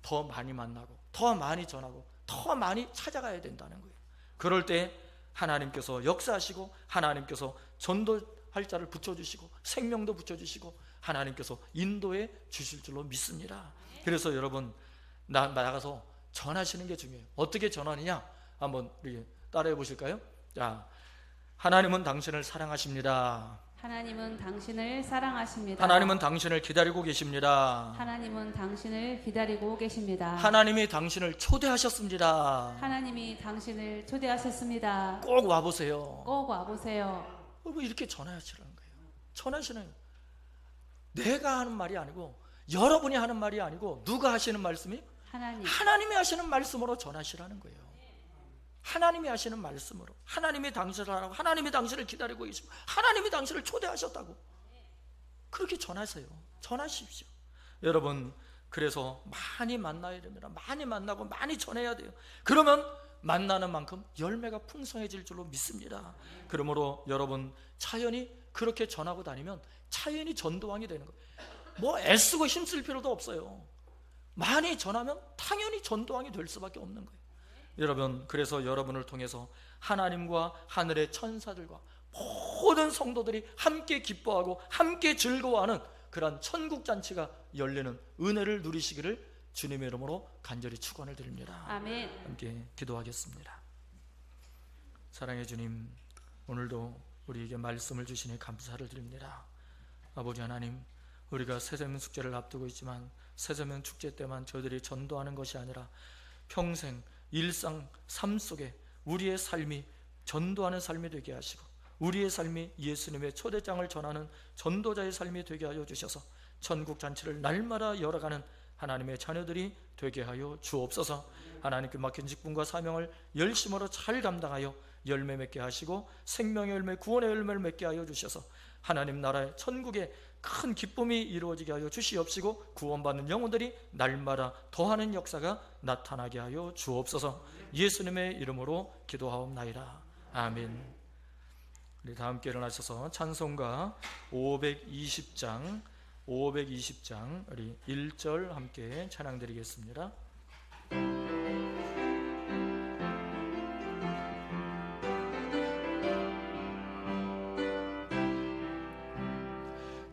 더 많이 만나고 더 많이 전하고 더 많이 찾아가야 된다는 거예요. 그럴 때 하나님께서 역사하시고 하나님께서 전도할 자를 붙여주시고 생명도 붙여주시고 하나님께서 인도해 주실 줄로 믿습니다. 그래서 여러분 나가서 전하시는 게 중요해요. 어떻게 전하느냐 한번 우리 따라해 보실까요? 자, 하나님은 당신을 사랑하십니다. 하나님은 당신을 사랑하십니다. 하나님은 당신을 기다리고 계십니다. 하나님은 당신을 기다리고 계십니다. 하나님이 당신을 초대하셨습니다. 하나님이 당신을 초대하셨습니다. 꼭 와보세요. 꼭 와보세요. 이렇게 전하시라는 거예요. 전하시는, 내가 하는 말이 아니고, 여러분이 하는 말이 아니고, 누가 하시는 말씀이? 하나님이 하시는 말씀으로 전하시라는 거예요. 하나님이 하시는 말씀으로, 하나님이 당신을 하라고, 하나님이 당신을 기다리고 계시고, 하나님이 당신을 초대하셨다고, 그렇게 전하세요. 전하십시오. 여러분, 그래서 많이 만나야 됩니다. 많이 만나고 많이 전해야 돼요. 그러면 만나는 만큼 열매가 풍성해질 줄로 믿습니다. 그러므로 여러분, 차연히 그렇게 전하고 다니면 차연히 전도왕이 되는 거예요. 뭐 애쓰고 힘쓸 필요도 없어요. 많이 전하면 당연히 전도왕이 될 수밖에 없는 거예요. 여러분, 그래서 여러분을 통해서 하나님과 하늘의 천사들과 모든 성도들이 함께 기뻐하고 함께 즐거워하는 그러한 천국잔치가 열리는 은혜를 누리시기를 주님의 이름으로 간절히 축원을 드립니다. 아멘. 함께 기도하겠습니다. 사랑의 주님, 오늘도 우리에게 말씀을 주시니 감사를 드립니다. 아버지 하나님, 우리가 새세명 축제를 앞두고 있지만 새세명 축제 때만 저희들이 전도하는 것이 아니라 평생 일상 삶 속에 우리의 삶이 전도하는 삶이 되게 하시고, 우리의 삶이 예수님의 초대장을 전하는 전도자의 삶이 되게 하여 주셔서 천국 잔치를 날마다 열어가는 하나님의 자녀들이 되게 하여 주옵소서. 하나님께 맡긴 직분과 사명을 열심으로 잘 감당하여 열매 맺게 하시고 생명의 열매, 구원의 열매를 맺게 하여 주셔서 하나님 나라의 천국의 큰 기쁨이 이루어지게 하여 주시옵시고, 구원받는 영혼들이 날마다 더하는 역사가 나타나게 하여 주옵소서. 예수님의 이름으로 기도하옵나이다. 아멘. 우리 다 함께 일어나셔서 찬송가 520장 우리 1절 함께 찬양드리겠습니다.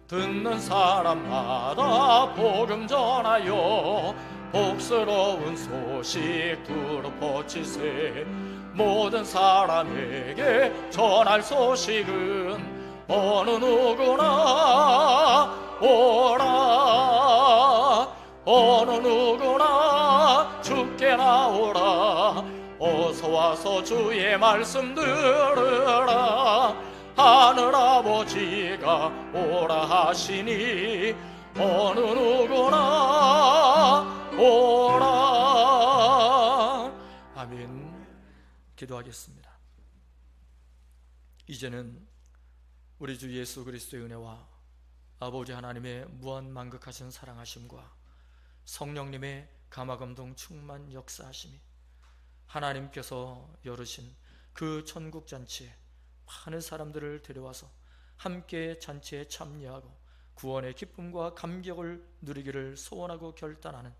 듣는 사람마다 복음 전하여 복스러운 소식 두루 퍼치세. 모든 사람에게 전할 소식은 어느 누구나 오라. 어느 누구나 주께 나오라. 어서 와서 주의 말씀 들으라. 하늘아버지가 오라 하시니 어느 누구나 오라. 아멘. 기도하겠습니다. 이제는 우리 주 예수 그리스도의 은혜와 아버지 하나님의 무한만극하신 사랑하심과 성령님의 감화감동 충만 역사하심이 하나님께서 열으신 그 천국잔치에 많은 사람들을 데려와서 함께 잔치에 참여하고 구원의 기쁨과 감격을 누리기를 소원하고 결단하는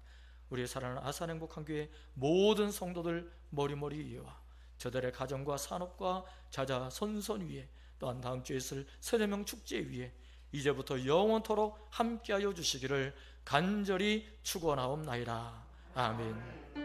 우리의 사랑하는 아산행복한교회 모든 성도들 머리머리 위에와 저들의 가정과 산업과 자자 선선 위에, 또한 다음 주에 있을 새세명 축제 위에 이제부터 영원토록 함께하여 주시기를 간절히 축원하옵나이다. 아멘.